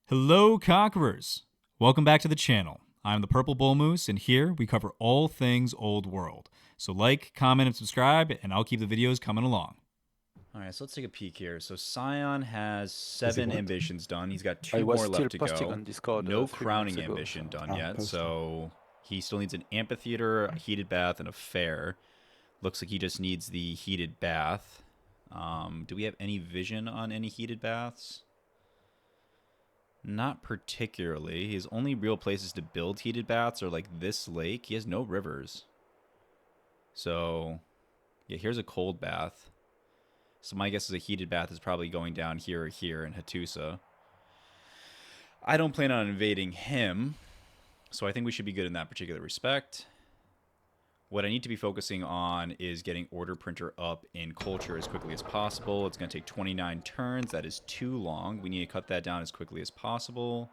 Hello, Conquerors! Welcome back to the channel. I'm the Purple Bull Moose, and here we cover all things Old World. So like, comment, and subscribe, and I'll keep the videos coming along. Alright, so let's take a peek here. So Sion has 7 ambitions done. He's got I 2 was more still left to posting go. on Discord No 3 crowning minutes ago, ambition so- done yet, so he still needs an amphitheater, a heated bath, and a fair. Looks like he just needs the heated bath. Do we have any vision on any heated baths? Not particularly. His only real places to build heated baths are like this lake. He has no rivers. So, yeah, here's a cold bath. So my guess is a heated bath is probably going down here or here in Hattusa. I don't plan on invading him, so I think we should be good in that particular respect. What I need to be focusing on is getting Order Printer up in culture as quickly as possible. It's going to take 29 turns. That is too long. We need to cut that down as quickly as possible.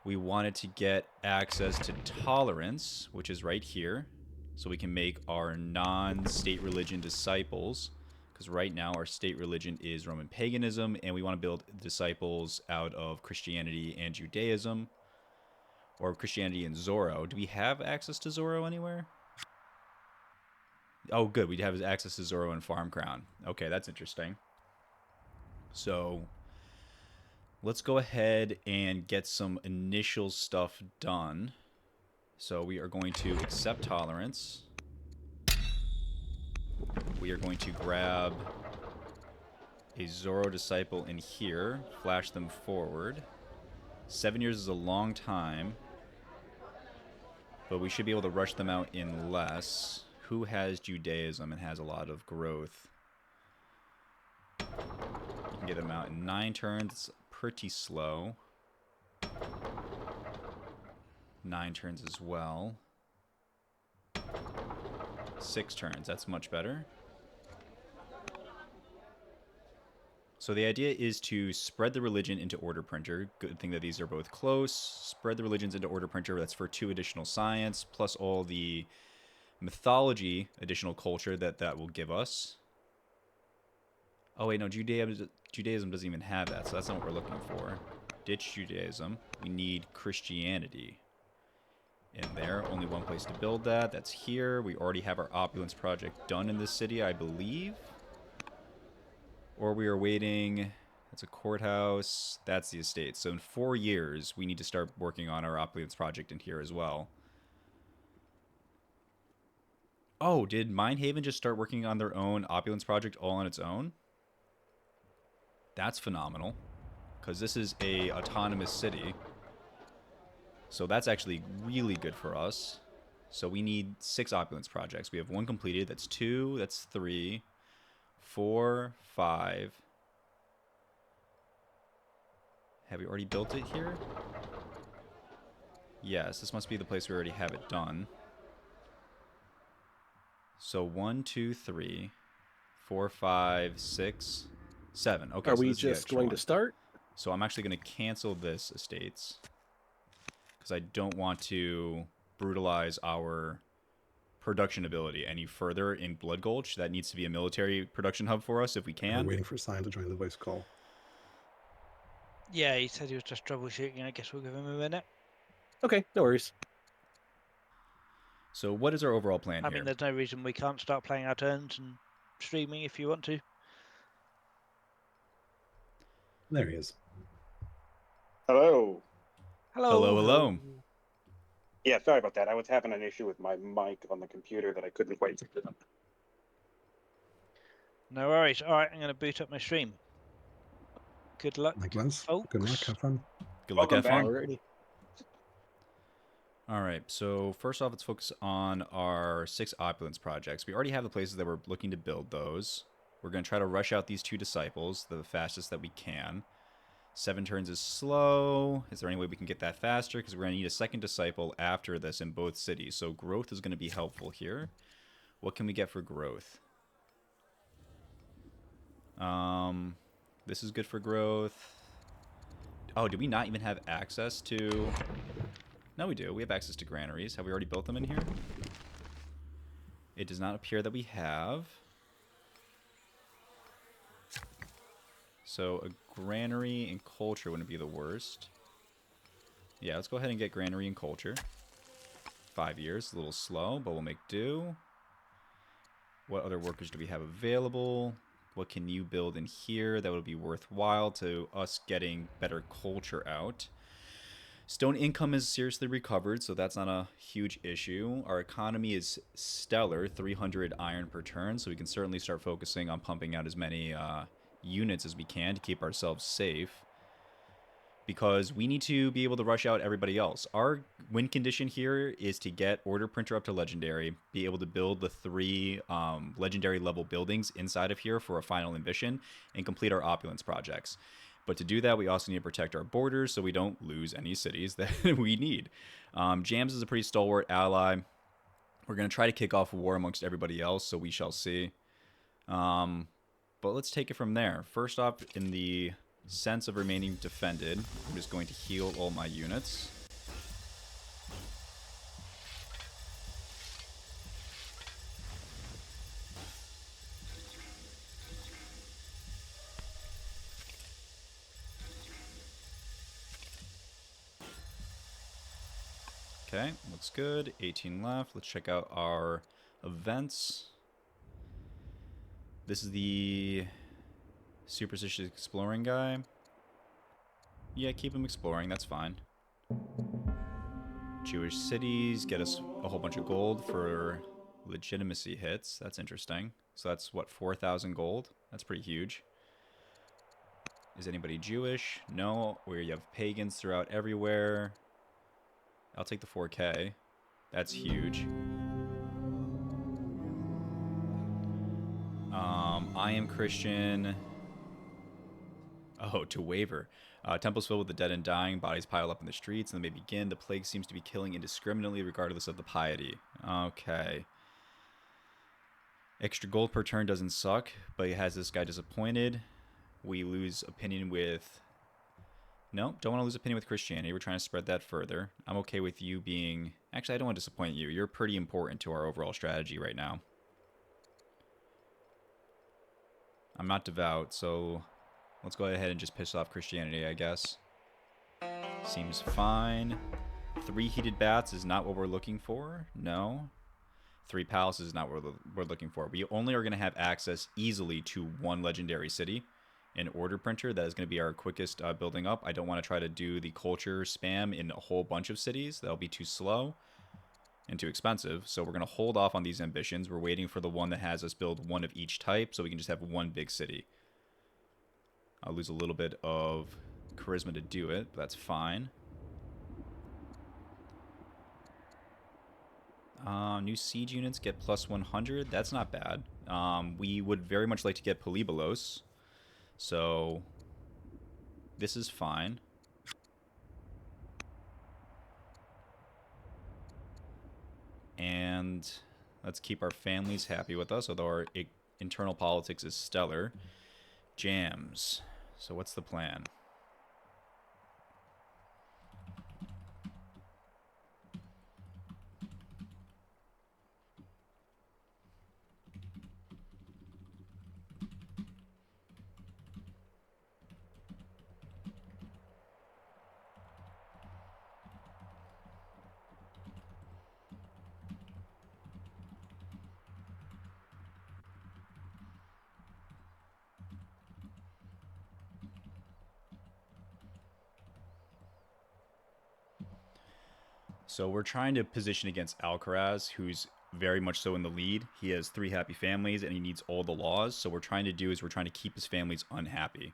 We wanted to get access to tolerance, which is right here, so we can make our non-state religion disciples. Because right now our state religion is Roman paganism, and we want to build disciples out of Christianity and Judaism. Or Christianity and Zorro. Do we have access to Zorro anywhere? Oh, good. We have access to Zorro and Farm Crown. Okay, that's interesting. So, let's go ahead and get some initial stuff done. So we are going to accept tolerance. We are going to grab a Zorro disciple in here, flash them forward. 7 years is a long time, but we should be able to rush them out in less. Who has Judaism and has a lot of growth? You can get them out in 9 turns. It's pretty slow. 9 turns as well. 6 turns. That's much better. So the idea is to spread the religion into Order Printer. Good thing that these are both close. Spread the religions into Order Printer. That's for 2 additional science, plus all the mythology additional culture that will give us. Oh wait, no, Judaism doesn't even have that, so that's not what we're looking for. Ditch Judaism. We need Christianity in there. Only one place to build that. That's here. We already have our opulence project done in this city, I believe. Or we are waiting. That's a courthouse. That's the estate. So in 4 years, we need to start working on our opulence project in here as well. Oh, did Minehaven just start working on their own opulence project all on its own? That's phenomenal. Because this is a autonomous city. So that's actually really good for us. So we need 6 opulence projects. We have 1 completed. That's 2. That's 3. 4, 5. Have we already built it here? Yes, this must be the place we already have it done. So 1, 2, 3, 4, 5, 6, 7. Okay, Are so we this is the just extra going one. to start? So I'm actually going to cancel this estates. Because I don't want to brutalize our production ability any further in Blood Gulch. That needs to be a military production hub for us if we can. We're waiting for Sion to join the voice call. Yeah, he said he was just troubleshooting. I guess we'll give him a minute. Okay, no worries. So what is our overall plan I here? mean, there's no reason we can't start playing our turns and streaming if you want to. There he is. Hello. Hello. Hello, hello. Yeah, sorry about that. I was having an issue with my mic on the computer that I couldn't quite figure out. No worries. All right, I'm going to boot up my stream. Good luck, Likewise. folks. Good luck. Have fun. Good luck, Welcome have back. fun. Alrighty. Alright, so first off, let's focus on our 6 opulence projects. We already have the places that we're looking to build those. We're going to try to rush out these 2 disciples the fastest that we can. 7 turns is slow. Is there any way we can get that faster? Because we're going to need a second disciple after this in both cities. So growth is going to be helpful here. What can we get for growth? This is good for growth. Oh, do we not even have access to... No, we do. We have access to granaries. Have we already built them in here? It does not appear that we have. So a granary and culture wouldn't be the worst. Yeah, let's go ahead and get granary and culture. 5 years, a little slow, but we'll make do. What other workers do we have available? What can you build in here that would be worthwhile to us getting better culture out? Stone income is seriously recovered, so that's not a huge issue. Our economy is stellar, 300 iron per turn, so we can certainly start focusing on pumping out as many units as we can to keep ourselves safe. Because we need to be able to rush out everybody else. Our win condition here is to get Order Printer up to Legendary, be able to build the 3 Legendary level buildings inside of here for a final ambition, and complete our Opulence projects. But to do that, we also need to protect our borders so we don't lose any cities that we need. Jams is a pretty stalwart ally. We're going to try to kick off a war amongst everybody else, so we shall see. But let's take it from there. First off, in the sense of remaining defended, I'm just going to heal all my units. Okay, looks good. 18 left. Let's check out our events. This is the Superstitious Exploring guy. Yeah, keep him exploring. That's fine. Jewish cities get us a whole bunch of gold for legitimacy hits. That's interesting. So that's, what, 4,000 gold? That's pretty huge. Is anybody Jewish? No. Where you have pagans throughout everywhere. I'll take the 4K. That's huge. I am Christian. Oh, to waver. Temples filled with the dead and dying, bodies pile up in the streets, and they may begin. The plague seems to be killing indiscriminately, regardless of the piety. Okay. Extra gold per turn doesn't suck, but it has this guy disappointed. We lose opinion with... No, don't want to lose opinion with Christianity. We're trying to spread that further. I'm okay with you being... Actually, I don't want to disappoint you. You're pretty important to our overall strategy right now. I'm not devout, so let's go ahead and just piss off Christianity, I guess. Seems fine. 3 heated baths is not what we're looking for. No. 3 palaces is not what we're looking for. We only are going to have access easily to 1 legendary city. An Order Printer, that is going to be our quickest building up. I don't want to try to do the culture spam in a whole bunch of cities. That'll be too slow and too expensive. So we're going to hold off on these ambitions. We're waiting for the one that has us build 1 of each type so we can just have 1 big city. I'll lose a little bit of charisma to do it, but that's fine. New siege units get plus 100. That's not bad. We would very much like to get Polybolos. So this is fine. And let's keep our families happy with us, although our internal politics is stellar. Jams. So what's the plan? So we're trying to position against Alcaraz, who's very much so in the lead. He has 3 happy families, and he needs all the laws. So what we're trying to do is we're trying to keep his families unhappy.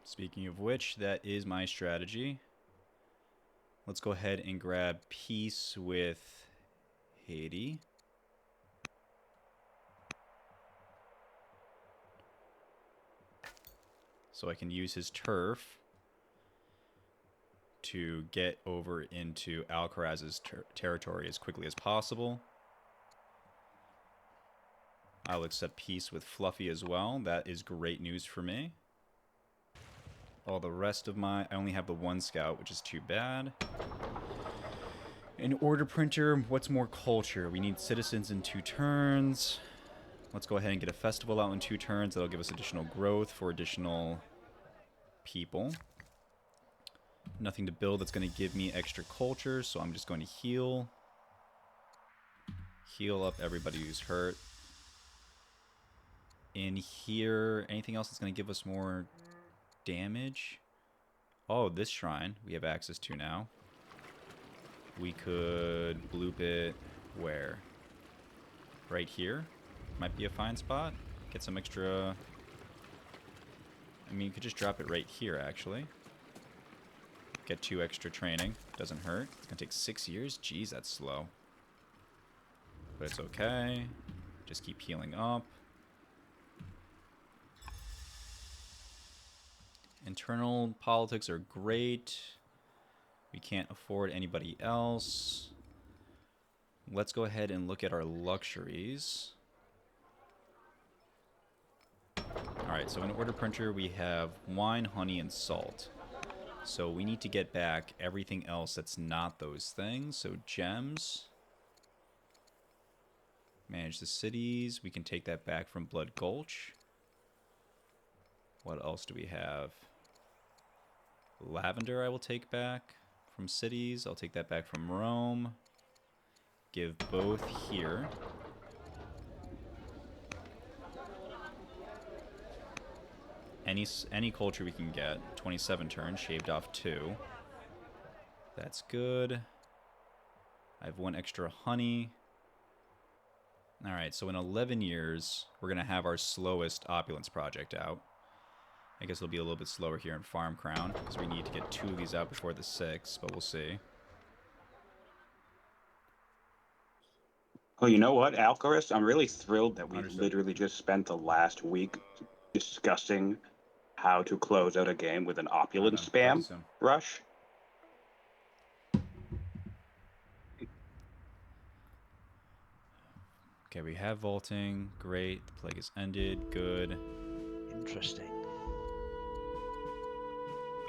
Speaking of which, that is my strategy. Let's go ahead and grab peace with Haiti. So I can use his turf to get over into Alcaraz's territory as quickly as possible. I'll accept peace with Fluffy as well. That is great news for me. All the rest of I only have the one scout, which is too bad. An order printer, what's more culture? We need citizens in 2 turns. Let's go ahead and get a festival out in 2 turns. That'll give us additional growth for additional people. Nothing to build that's going to give me extra culture, so I'm just going to heal. Heal up everybody who's hurt. In here, anything else that's going to give us more damage? Oh, this shrine we have access to now. We could bloop it where? Right here. Might be a fine spot. Get some extra... I mean, you could just drop it right here, actually. Get 2 extra training. Doesn't hurt. It's going to take 6 years. Jeez, that's slow. But it's okay. Just keep healing up. Internal politics are great. We can't afford anybody else. Let's go ahead and look at our luxuries. Alright, so in order printer we have wine, honey, and salt. So we need to get back everything else that's not those things. So gems. Manage the cities. We can take that back from Blood Gulch. What else do we have? Lavender I will take back from cities. I'll take that back from Rome. Give both here. Any culture we can get. 27 turns, shaved off 2. That's good. I have 1 extra honey. Alright, so in 11 years, we're going to have our slowest opulence project out. I guess it'll be a little bit slower here in Farm Crown, because we need to get 2 of these out before the 6, but we'll see. Oh, you know what, Alcaraz? I'm really thrilled that we Understood. literally just spent the last week discussing how to close out a game with an opulence Talk to you spam soon. rush. Okay, we have vaulting. Great. The plague has ended. Good. Interesting.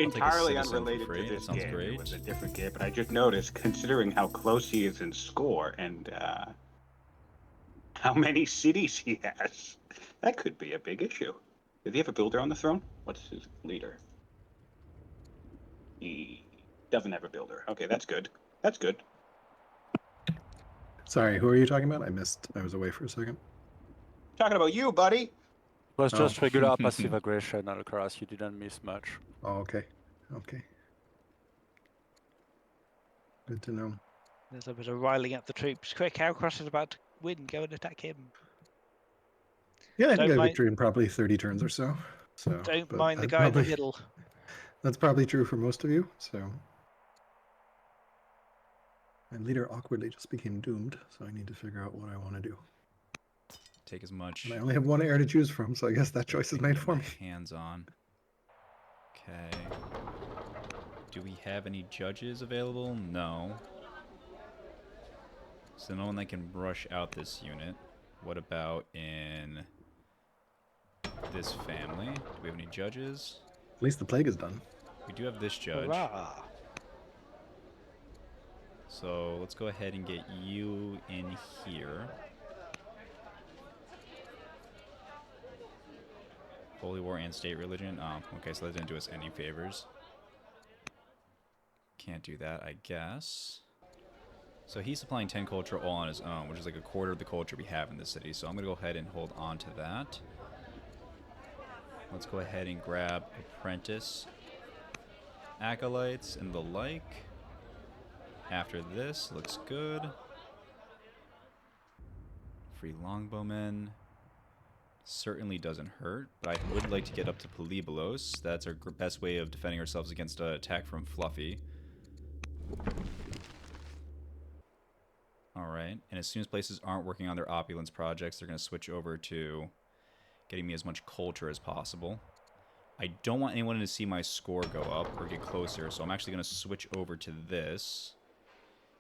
I'll take a Entirely citizen for unrelated free. to That this sounds game. great. It was a different game, but I just noticed, considering how close he is in score and how many cities he has, that could be a big issue. Does he have a builder on the throne? What's his leader? He doesn't have a builder. Okay, that's good. That's good. Sorry, who are you talking about? I missed. I was away for a second. Talking about you, buddy. It was Oh. just regular passive aggression, Alcaraz. You didn't miss much. Oh, okay. Okay. Good to know. There's a bit of riling up the troops. Quick, Alcaraz is about to win. Go and attack him. Yeah, I think I Don't have mind- victory in probably 30 turns or so. So Don't but mind the that's guy in the probably- middle. That's probably true for most of you. So my leader awkwardly just became doomed, so I need to figure out what I want to do. Take as much. And I only have 1 heir to choose from, so I guess that choice is I can made get for my me. hands on. Okay. Do we have any judges available? No. So no one that can rush out this unit. What about in this family? Do we have any judges? At least the plague is done. We do have this judge. Hurrah. So let's go ahead and get you in here. Holy War and State Religion. Oh, okay, so that didn't do us any favors. Can't do that, I guess. So he's supplying 10 culture all on his own, which is like a quarter of the culture we have in the city. So I'm going to go ahead and hold on to that. Let's go ahead and grab Apprentice Acolytes and the like. After this, looks good. Free Longbowmen. certainly doesn't hurt, but I would like to get up to Polibolos. That's our best way of defending ourselves against an attack from Fluffy. Alright, and as soon as places aren't working on their opulence projects, they're going to switch over to getting me as much culture as possible. I don't want anyone to see my score go up or get closer, so I'm actually going to switch over to this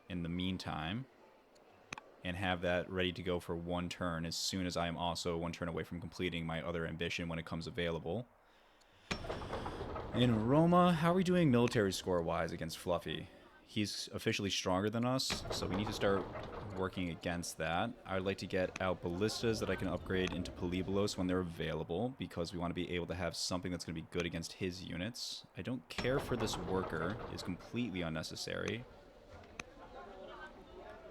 in the meantime and have that ready to go for one turn as soon as I am also one turn away from completing my other ambition when it comes available. In Roma, how are we doing military score-wise against Fluffy? He's officially stronger than us, so we need to start working against that. I'd like to get out ballistas that I can upgrade into Polibolos when they're available, because we want to be able to have something that's going to be good against his units. I don't care for this worker. It's completely unnecessary.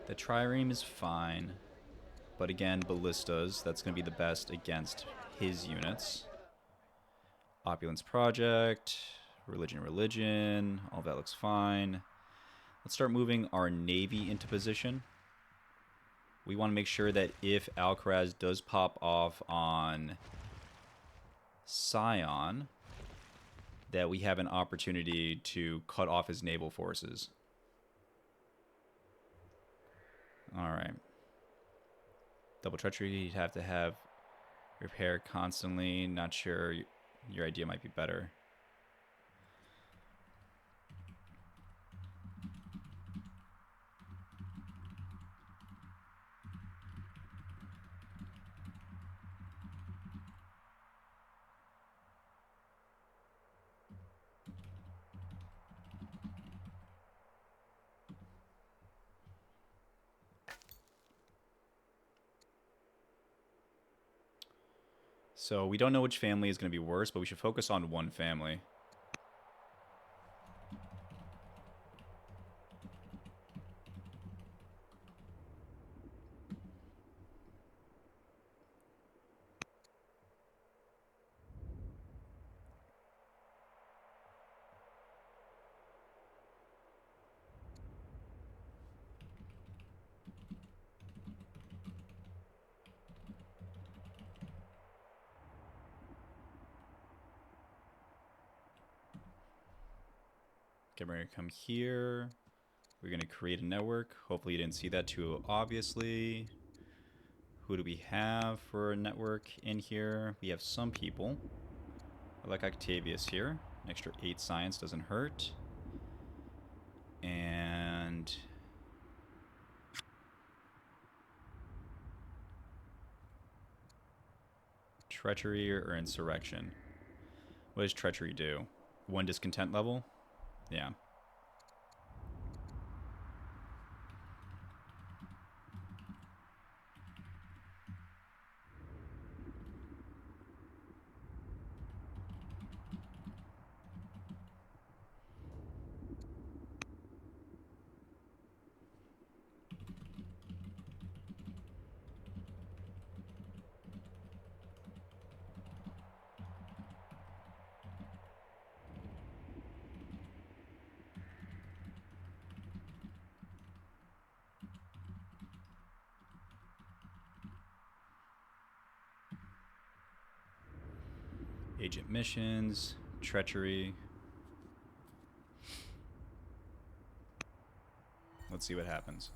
The trireme is fine, but again, ballistas, that's going to be the best against his units. Opulence Project, Religion, all that looks fine. Let's start moving our navy into position. We want to make sure that if Alcaraz does pop off on Sion, that we have an opportunity to cut off his naval forces. Alright. Double treachery, you'd have to have repair constantly. Not sure, your idea might be better. So we don't know which family is going to be worse, but we should focus on one family. Okay, we're going to come here. We're going to create a network. Hopefully you didn't see that too obviously. Who do we have for a network in here? We have some people. I like Octavius here. An extra 8 science doesn't hurt. And treachery or insurrection. What does treachery do? 1 discontent level? Yeah. Agent missions, treachery. Let's see what happens.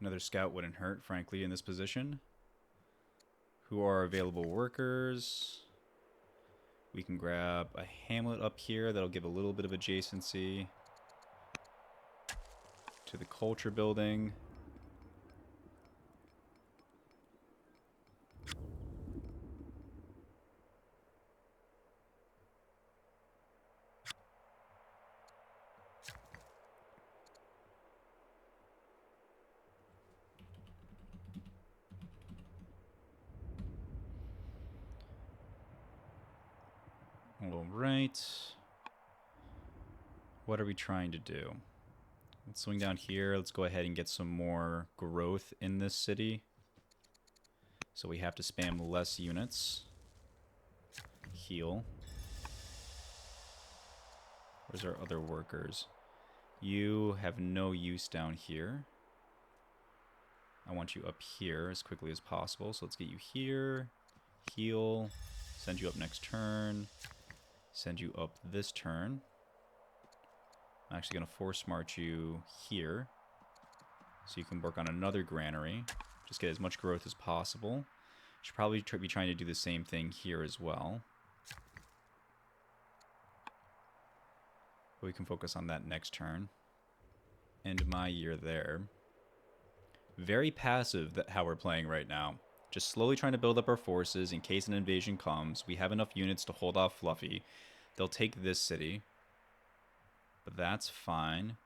Another scout wouldn't hurt, frankly, in this position. Who are available workers? We can grab a hamlet up here that'll give a little bit of adjacency to the culture building. All right. What are we trying to do? Let's swing down here. Let's go ahead and get some more growth in this city. So we have to spam less units. Heal. Where's our other workers? You have no use down here. I want you up here as quickly as possible. So let's get you here. Heal. Send you up next turn. Send you up this turn. I'm actually going to force march you here. So you can work on another granary. Just get as much growth as possible. Should probably be trying to do the same thing here as well. But we can focus on that next turn. End my year there. Very passive how we're playing right now. Just slowly trying to build up our forces in case an invasion comes. We have enough units to hold off Fluffy. They'll take this city. But that's fine.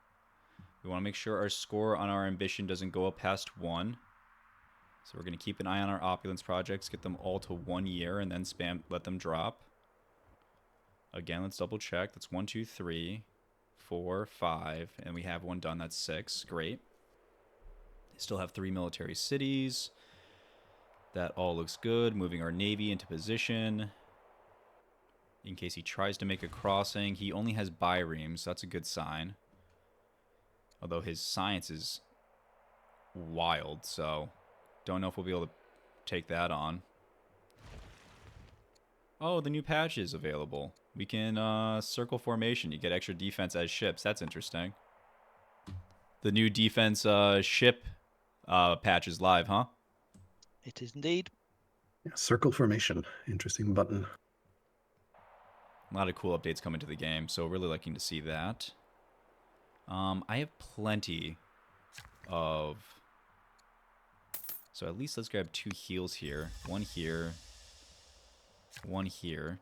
We want to make sure our score on our ambition doesn't go up past 1. So we're going to keep an eye on our opulence projects, get them all to 1 year, and then let them drop. Again, let's double check. That's 1, 2, 3, 4, 5, and we have one done. That's 6. Great. Still have 3 military cities. That all looks good. Moving our navy into position. In case he tries to make a crossing. He only has biremes, so that's a good sign. Although his science is wild, so don't know if we'll be able to take that on. Oh, the new patch is available. We can circle formation. You get extra defense as ships. That's interesting. The new defense ship patch is live, huh? It is indeed. Yeah, circle formation. Interesting button. A lot of cool updates coming to the game, so really liking to see that. I have plenty of... So at least let's grab 2 heals here. 1 here. 1 here.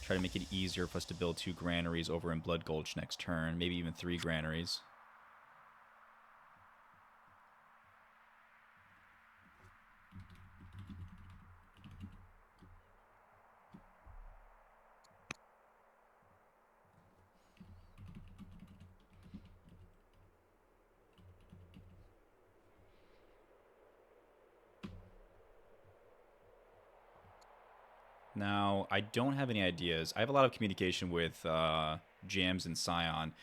Try to make it easier for us to build 2 granaries over in Blood Gulch next turn. Maybe even 3 granaries. Now, I don't have any ideas. I have a lot of communication with Jams and Scion.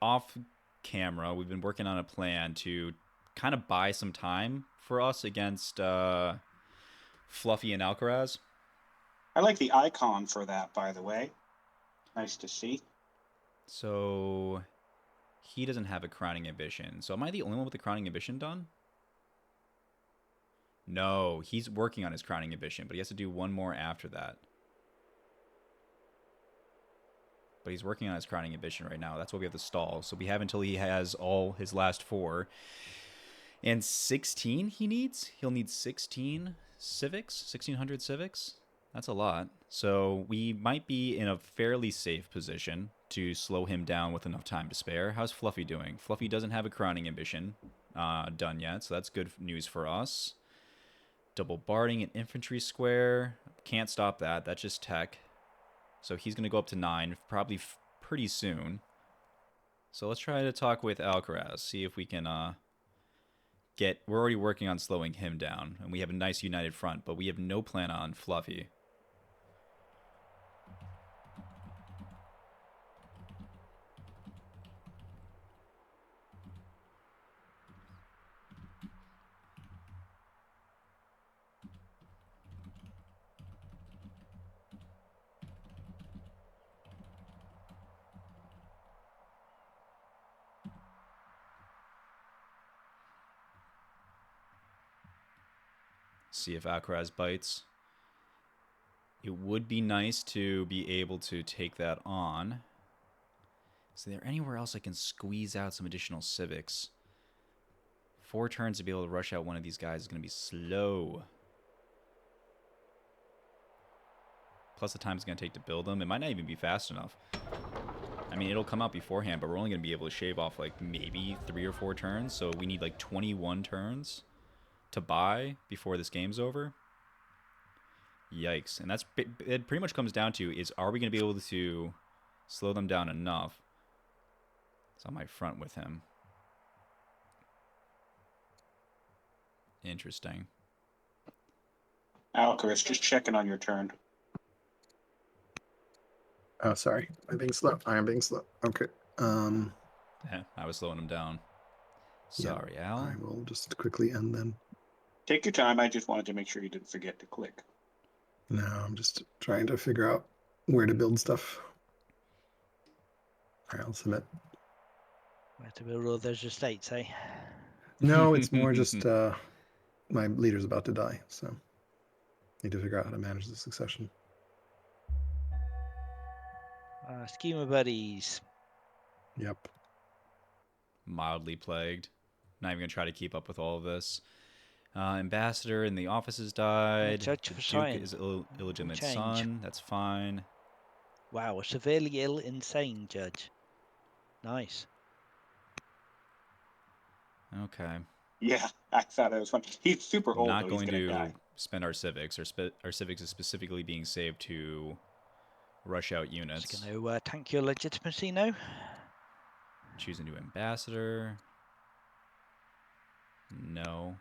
Off camera, we've been working on a plan to kind of buy some time for us against Fluffy and Alcaraz. I like the icon for that, by the way. Nice to see. So, he doesn't have a crowning ambition. So, am I the only one with the crowning ambition done? No, he's working on his crowning ambition, but he has to do 1 more after that. But he's working on his crowning ambition right now. That's what we have to stall. So we have until he has all his last 4. And 16 he needs? He'll need 16 civics? 1,600 civics? That's a lot. So we might be in a fairly safe position to slow him down with enough time to spare. How's Fluffy doing? Fluffy doesn't have a crowning ambition done yet, so that's good news for us. Double barding an infantry square. Can't stop that. That's just tech. So he's going to go up to 9 probably pretty soon. So let's try to talk with Alcaraz. See if we can we're already working on slowing him down. And we have a nice united front. But we have no plan on Fluffy. See if Alcaraz bites. It would be nice to be able to take that on. Is there anywhere else I can squeeze out some additional civics? 4 turns to be able to rush out one of these guys is going to be slow. Plus the time it's going to take to build them. It might not even be fast enough. I mean, it'll come out beforehand, but we're only going to be able to shave off like maybe 3 or 4 turns. So we need like 21 turns to buy before this game's over. Yikes. And it pretty much comes down to is, are we going to be able to slow them down enough? It's on my front with him. Interesting. Alcaraz, just checking on your turn. Oh, sorry. I'm being slow. I am being slow. Okay. Yeah, I was slowing him down. Sorry, Al. I will just quickly end then. Take your time. I just wanted to make sure you didn't forget to click. No, I'm just trying to figure out where to build stuff. All right, I'll submit. Where to build all those estates, eh? No, it's more just my leader's about to die, so need to figure out how to manage the succession. Schema buddies. Yep. Mildly plagued. Not even gonna try to keep up with all of this. Ambassador in the office has died. Judge The for Duke science. is illegitimate Change. son. That's fine. Wow, a severely ill, insane judge. Nice. Okay. Yeah, I thought that was fun. He's super old, Not though. He's going gonna to die. spend our civics. Our civics is specifically being saved to rush out units. Just going to tank your legitimacy now. Choose a new ambassador. No.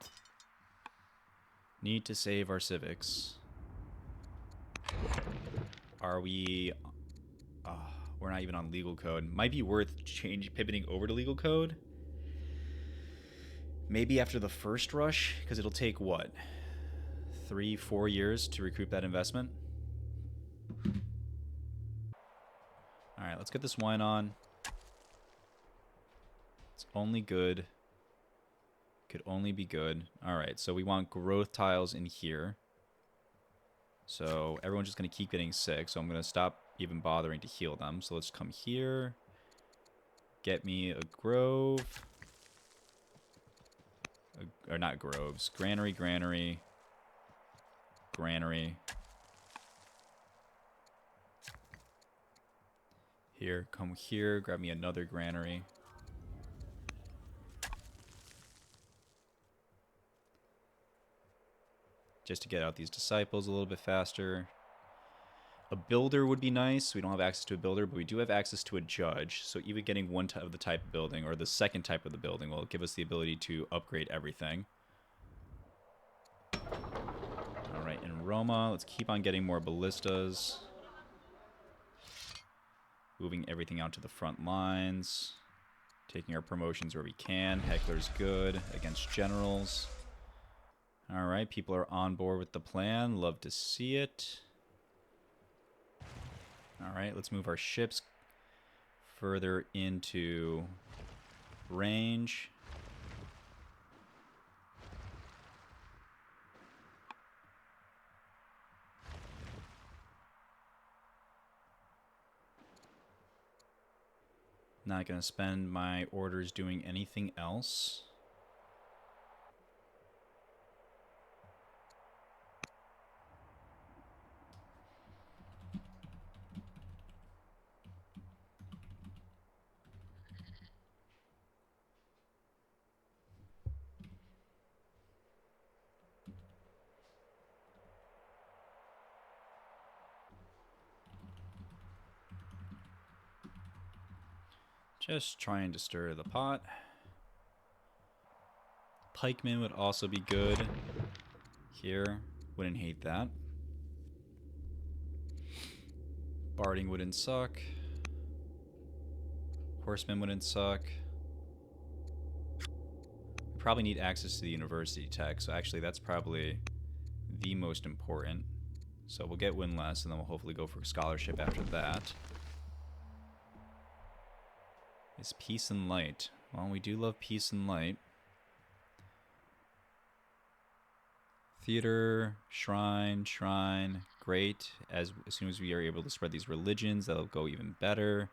Need to save our civics. Are we... we're not even on legal code. Might be worth pivoting over to legal code. Maybe after the first rush, because it'll take, what, 3-4 years to recoup that investment? Alright, let's get this wine on. It's only good. Could only be good. Alright, so we want growth tiles in here. So everyone's just going to keep getting sick, so I'm going to stop even bothering to heal them. So let's come here. Get me a grove. Or not groves. Granary, granary. Granary. Here, come here. Grab me another granary. Just to get out these disciples a little bit faster. A builder would be nice. We don't have access to a builder, but we do have access to a judge. So even getting one of the type of building, or the second type of the building, will give us the ability to upgrade everything. Alright, in Roma, let's keep on getting more ballistas. Moving everything out to the front lines. Taking our promotions where we can. Heckler's good against generals. Alright, people are on board with the plan. Love to see it. Alright, let's move our ships further into range. Not going to spend my orders doing anything else. Just trying to stir the pot. Pikemen would also be good here. Wouldn't hate that. Barding wouldn't suck. Horsemen wouldn't suck. We probably need access to the university tech, so actually that's probably the most important. So we'll get windlass, and then we'll hopefully go for scholarship after that. Is peace and light. Well, we do love peace and light. Theater, shrine, great. As soon as we are able to spread these religions, that'll go even better.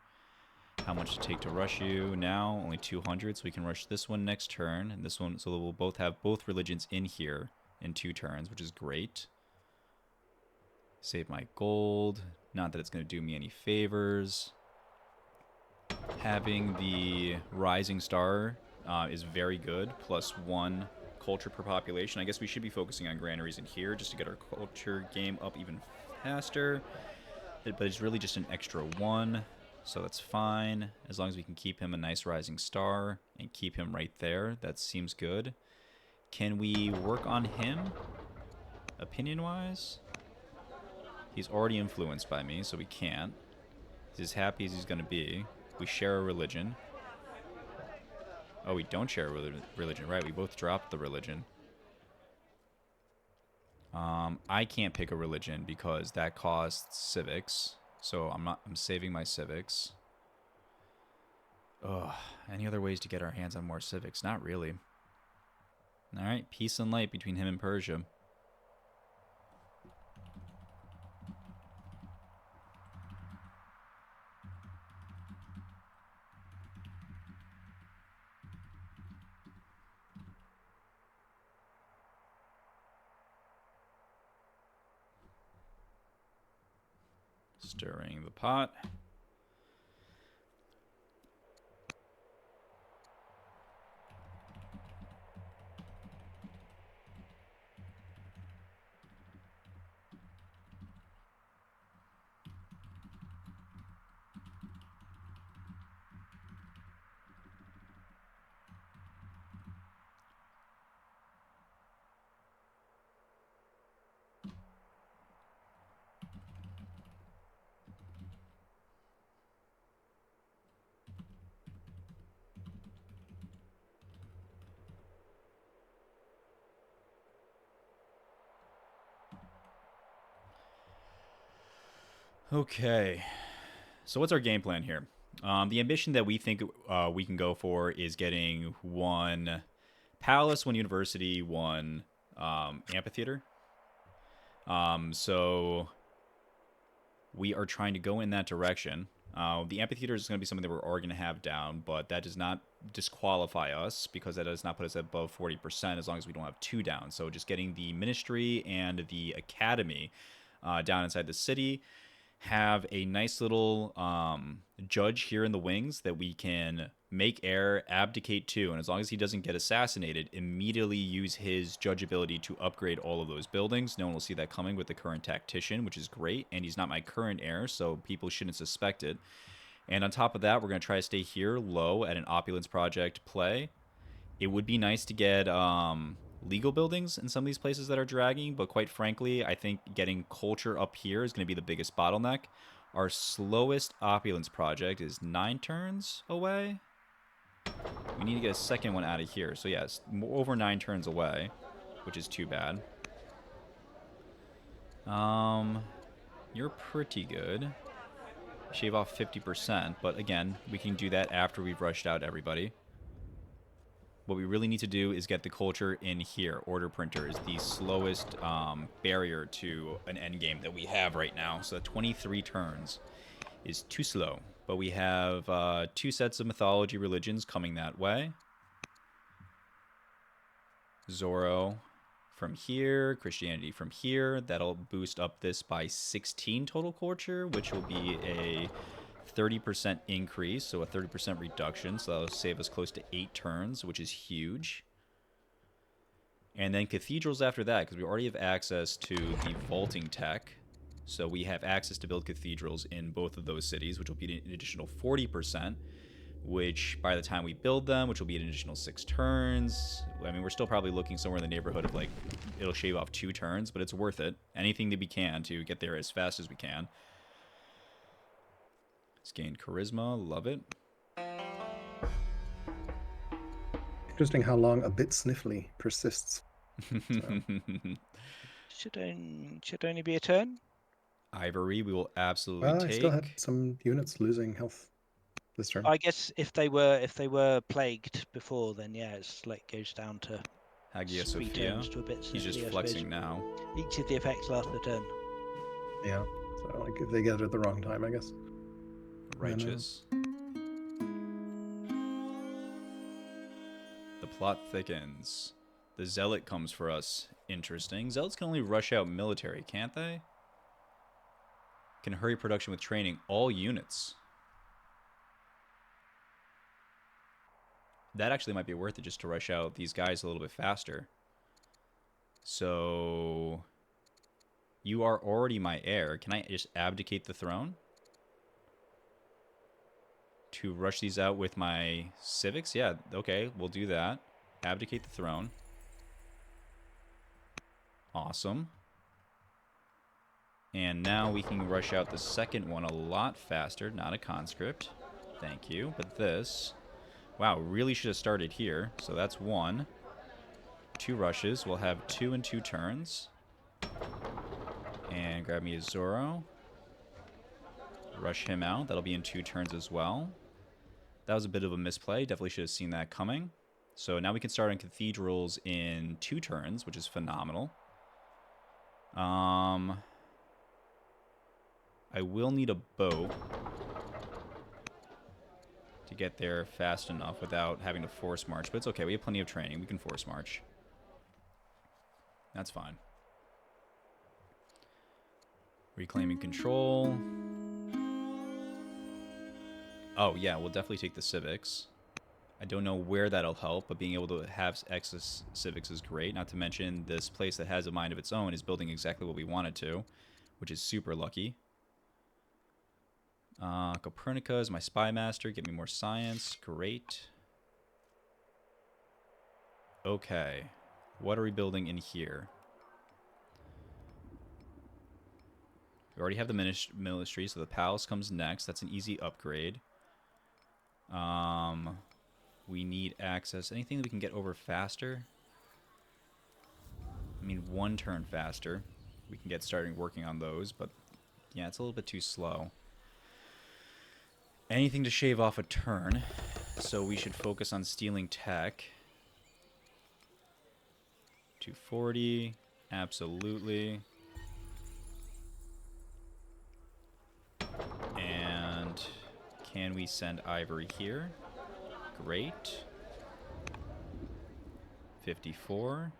How much to take to rush you now? Only 200, so we can rush this one next turn, and this one, so we'll both have both religions in here in 2 turns, which is great. Save my gold. Not that it's going to do me any favors. Having the Rising Star is very good, +1 culture per population. I guess we should be focusing on granaries in here just to get our culture game up even faster. But it's really just an extra 1, so that's fine. As long as we can keep him a nice Rising Star and keep him right there, that seems good. Can we work on him, opinion-wise? He's already influenced by me, so we can't. He's as happy as he's going to be. We share a religion. Oh, we don't share religion. Right, we both dropped the religion. I can't pick a religion because that costs civics. So I'm saving my civics. Ugh, any other ways to get our hands on more civics? Not really. Alright, peace and light between him and Persia. Stirring the pot. Okay, so what's our game plan here? The ambition that we think we can go for is getting 1 palace, 1 university, 1 amphitheater. So we are trying to go in that direction. The amphitheater is going to be something that we're already going to have down, but that does not disqualify us because that does not put us above 40% as long as we don't have 2 down. So just getting the ministry and the academy down inside the city, have a nice little judge here in the wings that we can make heir, abdicate to, and as long as he doesn't get assassinated, immediately use his judge ability to upgrade all of those buildings. No one will see that coming with the current tactician, which is great, and he's not my current heir, so people shouldn't suspect it. And on top of that, we're going to try to stay here low at an opulence project play. It would be nice to get legal buildings in some of these places that are dragging, but quite frankly, I think getting culture up here is going to be the biggest bottleneck. Our slowest opulence project is 9 turns away. We need to get a second one out of here. So yeah, it's over 9 turns away, which is too bad. You're pretty good. Shave off 50%, but again, we can do that after we've rushed out everybody. What we really need to do is get the culture in here. Order printer is the slowest barrier to an endgame that we have right now. So 23 turns is too slow. But we have 2 sets of mythology religions coming that way. Zorro from here, Christianity from here. That'll boost up this by 16 total culture, which will be a 30% increase, so a 30% reduction, so that'll save us close to 8 turns, which is huge. And then cathedrals after that, because we already have access to the vaulting tech, so we have access to build cathedrals in both of those cities, which will be an additional 40%, which by the time we build them, which will be an additional 6 turns, I mean, we're still probably looking somewhere in the neighborhood of, like, it'll shave off 2 turns, but it's worth it. Anything that we can to get there as fast as we can. It's gained charisma, love it. Interesting how long a bit sniffly persists. So. Should only be a turn. Ivory, we will absolutely I take. still had some units losing health this turn. I guess if they were plagued before, then yeah, it's like goes down to Hagia 3 Sophia. turns to a bit. He's just sniffly, I flexing suppose. now. Each of the effects last a turn. Yeah. So like if they get it at the wrong time, I guess. Righteous. The plot thickens. The zealot comes for us. Interesting. Zealots can only rush out military, can't they? Can hurry production with training all units. That actually might be worth it just to rush out these guys a little bit faster. So you are already my heir. Can I just abdicate the throne? To rush these out with my civics? Yeah, okay, we'll do that. Abdicate the throne. Awesome. And now we can rush out the second one a lot faster. Not a conscript. Thank you. But this Wow, really should have started here. So that's 1. 2 rushes. We'll have 2 in 2 turns. And grab me a Zoro. Rush him out. That'll be in 2 turns as well. That was a bit of a misplay. Definitely should have seen that coming. So now we can start on Cathedrals in 2 turns, which is phenomenal. I will need a boat to get there fast enough without having to force march. But it's okay. We have plenty of training. We can force march. That's fine. Reclaiming control. Oh, yeah. We'll definitely take the civics. I don't know where that'll help, but being able to have excess civics is great. Not to mention, this place that has a mind of its own is building exactly what we wanted to, which is super lucky. Copernica is my spy master. Get me more science. Great. Okay. What are we building in here? We already have the ministry, so the palace comes next. That's an easy upgrade. We need access. Anything that we can get over faster? I mean, 1 turn faster. We can get started working on those, but yeah, it's a little bit too slow. Anything to shave off a turn. So we should focus on stealing tech. 240. Absolutely. And can we send ivory here? Great. 54.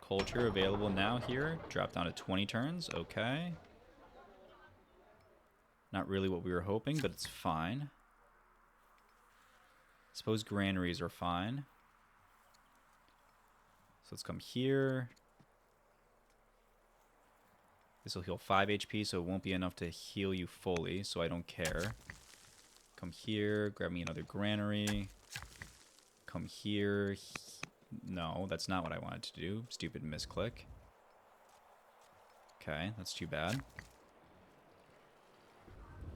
Culture available now here. Drop down to 20 turns. Okay. Not really what we were hoping, but it's fine. Suppose granaries are fine. So let's come here. This will heal 5 HP, so it won't be enough to heal you fully, so I don't care. Come here, grab me another granary. Come here. No, that's not what I wanted to do. Stupid misclick. Okay, that's too bad.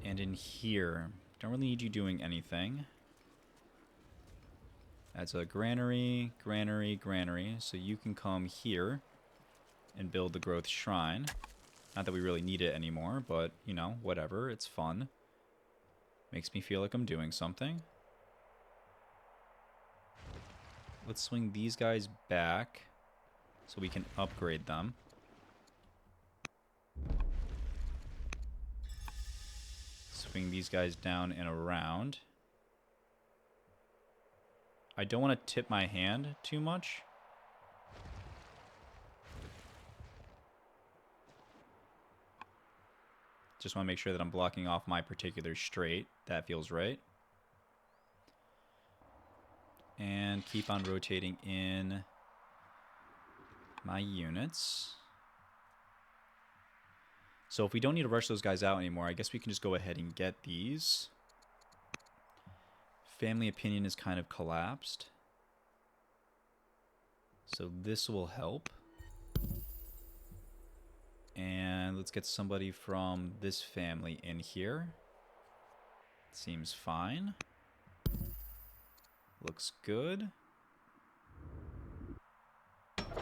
And in here, don't really need you doing anything. That's a granary, granary, granary. So you can come here and build the growth shrine. Not that we really need it anymore, but, you know, whatever. It's fun. Makes me feel like I'm doing something. Let's swing these guys back so we can upgrade them. Swing these guys down and around. I don't want to tip my hand too much. Just want to make sure that I'm blocking off my particular straight. That feels right. And keep on rotating in my units. So if we don't need to rush those guys out anymore, I guess we can just go ahead and get these. Family opinion is kind of collapsed. So this will help. And let's get somebody from this family in here. Seems fine. Looks good. Let's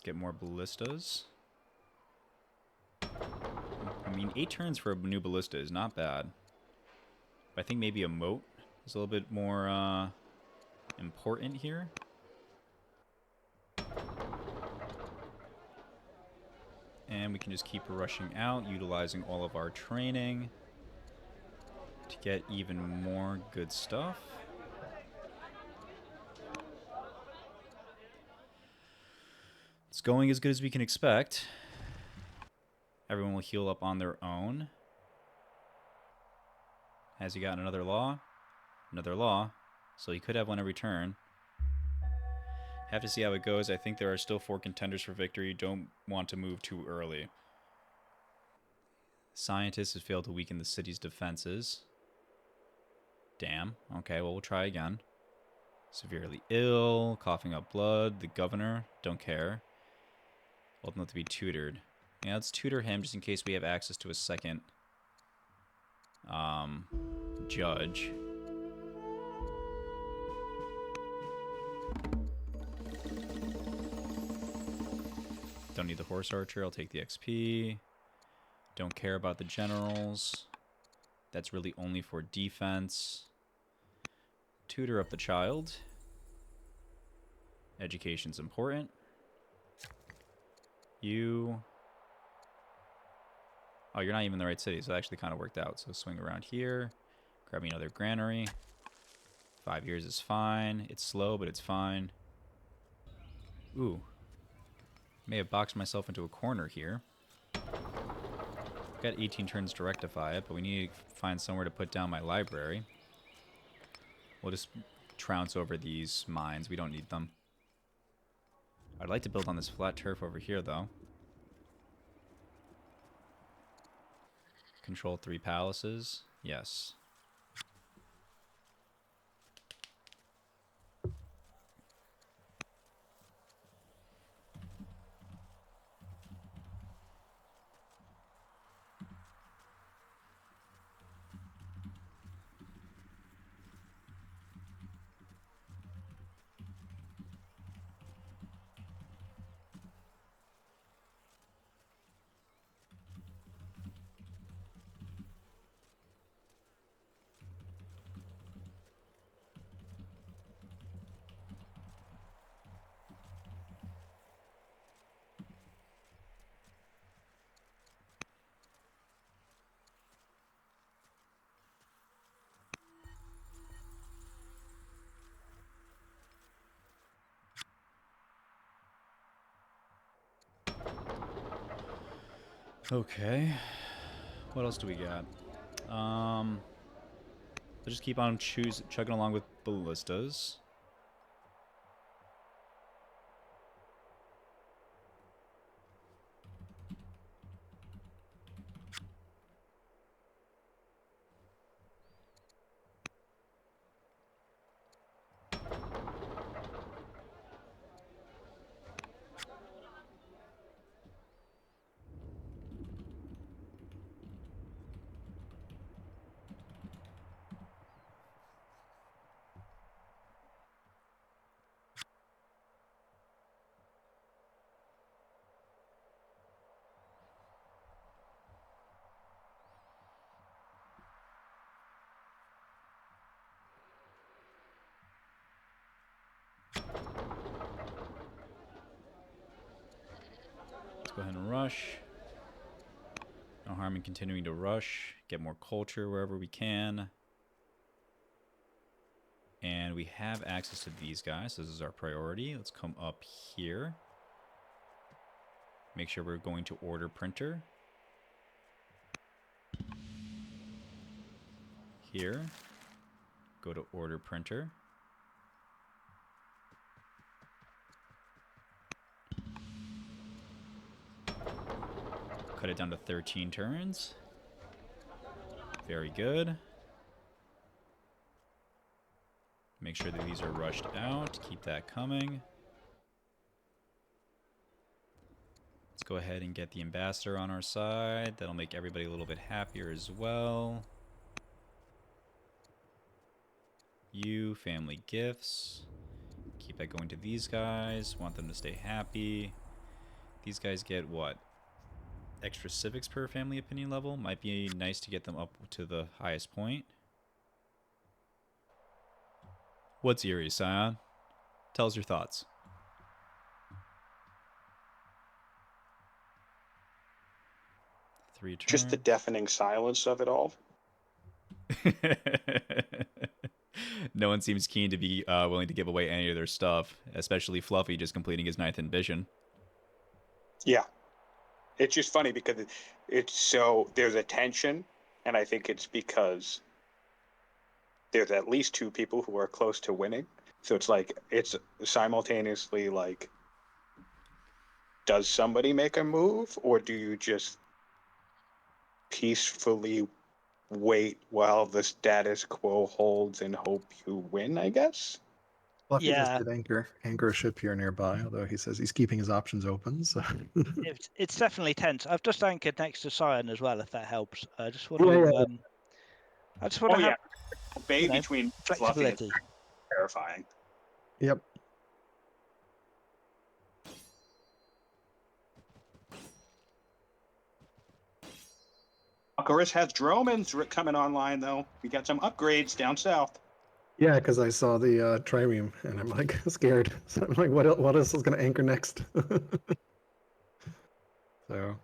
get more ballistas. I mean, 8 turns for a new ballista is not bad. But I think maybe a moat is a little bit more important here. And we can just keep rushing out, utilizing all of our training to get even more good stuff. It's going as good as we can expect. Everyone will heal up on their own. Has he gotten another law? Another law. So he could have one every turn. Have to see how it goes. I think there are still 4 contenders for victory. Don't want to move too early. Scientist has failed to weaken the city's defenses. Damn. Okay, well, we'll try again. Severely ill. Coughing up blood. The governor. Don't care. Old enough to be tutored. Yeah, let's tutor him just in case we have access to a second judge. Don't need the horse archer. I'll take the XP. Don't care about the generals. That's really only for defense. Tutor up the child. Education's important. You... Oh, you're not even in the right city, so it actually kind of worked out. So swing around here. Grab me another granary. 5 years is fine. It's slow, but it's fine. Ooh. May have boxed myself into a corner here. Got 18 turns to rectify it, but we need to find somewhere to put down my library. We'll just trounce over these mines. We don't need them. I'd like to build on this flat turf over here, though. Control 3 palaces. Yes. Okay. What else do we got? We'll just keep on chugging along with ballistas. Let's go ahead and rush. No harm in continuing to rush. Get more culture wherever we can. And we have access to these guys. This is our priority. Let's come up here. Make sure we're going to order printer. Here. Go to order printer. Cut it down to 13 turns. Very good. Make sure that these are rushed out. Keep that coming. Let's go ahead and get the ambassador on our side. That'll make everybody a little bit happier as well. You, family gifts. Keep that going to these guys. Want them to stay happy. These guys get what? Extra civics per family opinion level. Might be nice to get them up to the highest point. What's eerie, Sion? Tell us your thoughts. Three turns. Just the deafening silence of it all. No one seems keen to be willing to give away any of their stuff, especially Fluffy just completing his 9th ambition. Yeah. It's just funny because it's so there's a tension, and I think it's because there's at least 2 people who are close to winning. So it's like it's simultaneously like, does somebody make a move, or do you just peacefully wait while the status quo holds and hope you win, I guess? Fluffy Yeah. just did anchor a ship here nearby, although he says he's keeping his options open. So It's definitely tense. I've just anchored next to Sion as well, if that helps. I just want Yeah, to. yeah. I just want to have Bay you know, between Fluffy flexibility. and terrifying. Yep. Alcaraz has Dromans coming online, though. We got some upgrades down south. Yeah, because I saw the trireme and I'm like scared. So I'm like, what else is going to anchor next? So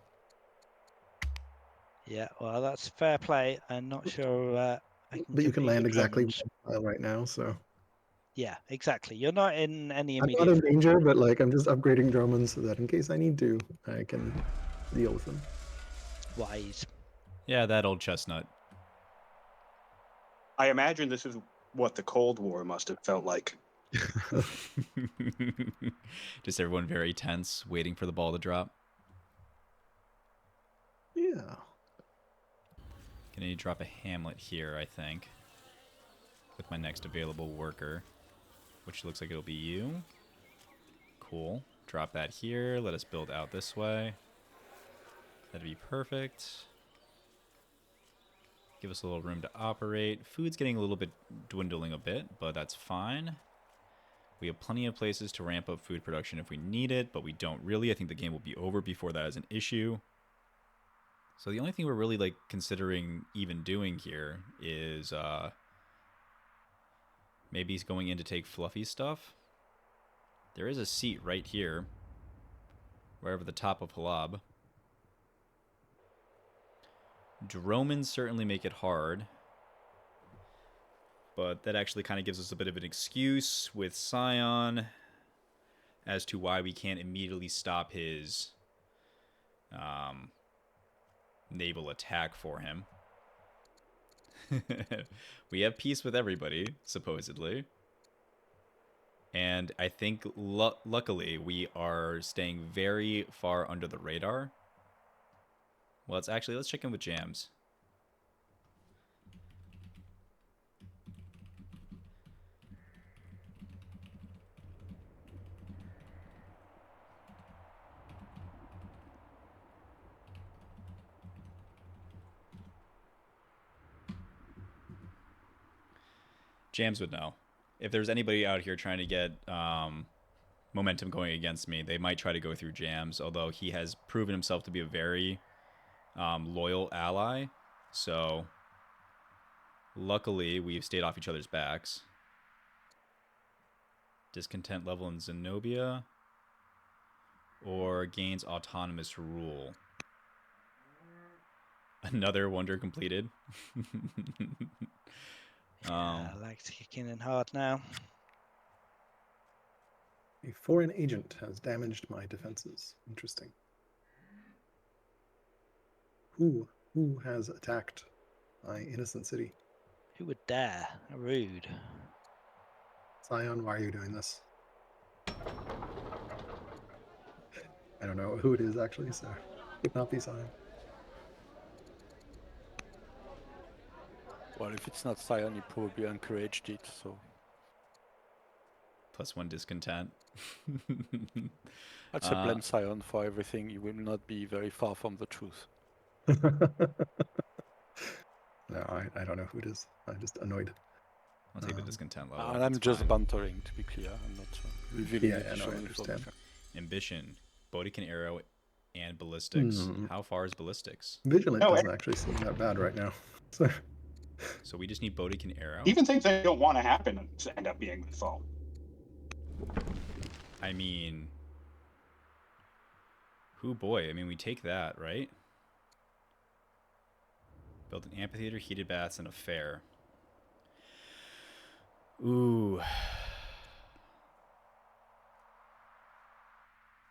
Yeah, well, that's fair play. I'm not sure I can but you can compete land with exactly Dromans. one tile right now, so Yeah, exactly. You're not in any I'm immediate not in threat. danger, but like I'm just upgrading Drummond so that in case I need to, I can deal with them. Wise. Yeah, that old chestnut. I imagine this is what the Cold War must have felt like. Just everyone very tense, waiting for the ball to drop. Yeah. Gonna need to drop a hamlet here, I think. With my next available worker. Which looks like it'll be you. Cool. Drop that here. Let us build out this way. That'd be perfect. Give us a little room to operate. Food's getting a little bit dwindling a bit, but that's fine. We have plenty of places to ramp up food production if we need it, but we don't really. I think the game will be over before that is an issue. So the only thing we're really like considering even doing here is maybe he's going in to take fluffy stuff. There is a seat right here, wherever the top of Halab. Dromans certainly make it hard. But that actually kind of gives us a bit of an excuse with Sion as to why we can't immediately stop his naval attack for him. We have peace with everybody, supposedly. And I think, luckily, we are staying very far under the radar. Well, let's check in with Jams. Jams would know. If there's anybody out here trying to get momentum going against me, they might try to go through Jams, although he has proven himself to be a very loyal ally. So, luckily, we've stayed off each other's backs. Discontent level in Zenobia. Or gains autonomous rule. Another wonder completed. I like to kick in hard now. A foreign agent has damaged my defenses. Interesting. Who has attacked my innocent city? Who would dare? Rude. Sion, why are you doing this? I don't know who it is actually, so it could not be Sion. Well, if it's not Sion, he probably encouraged it, so... +1 discontent. I'd say blame Sion for everything. You will not be very far from the truth. No, I don't know who it is. I'm just annoyed. I'll take the discontent level. And I'm It's just fine. bantering, to be clear. I'm not revealing Yeah, no, I additional understand. information. Ambition, Bodican arrow, and ballistics. How far is ballistics? Vigilant No, doesn't actually seem that bad right now. So So we just need Bodican arrow. Even things that don't want to happen end up being the fault. I mean, boy. I mean, we take that, right? Build an amphitheater, heated baths, and a fair. Ooh.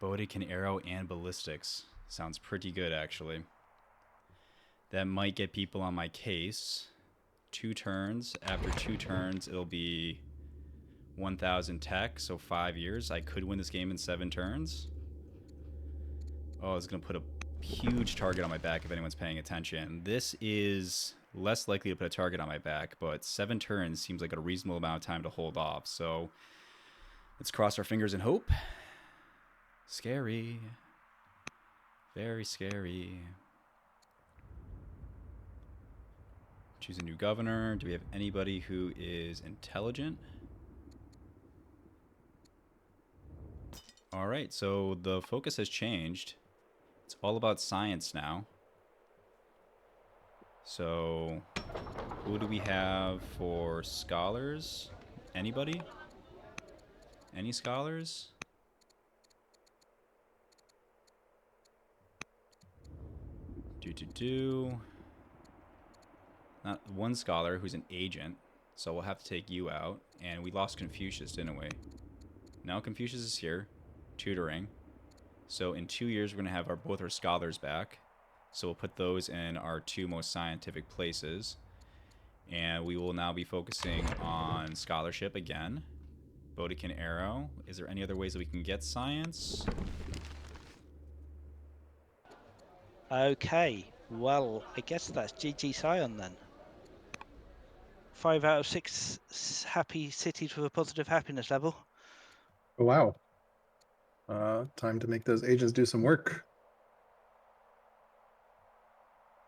Bodican arrow and ballistics. Sounds pretty good, actually. That might get people on my case. 2 turns. After 2 turns, it'll be 1,000 tech, so 5 years. I could win this game in 7 turns. Oh, it's going to put a huge target on my back if anyone's paying attention. This is less likely to put a target on my back, but 7 turns seems like a reasonable amount of time to hold off. So let's cross our fingers and hope. Scary. Very scary. Choose a new governor. Do we have anybody who is intelligent? All right, so the focus has changed. It's all about science now. So, who do we have for scholars? Anybody? Any scholars? Not one scholar who's an agent, so we'll have to take you out. And we lost Confucius, didn't we? Now Confucius is here, tutoring. So in 2 years, we're going to have both our scholars back. So we'll put those in our 2 most scientific places. And we will now be focusing on scholarship again. Bodekin Arrow. Is there any other ways that we can get science? Okay, well, I guess that's GG Sion then. 5 out of 6 happy cities with a positive happiness level. Oh, wow. Time to make those agents do some work.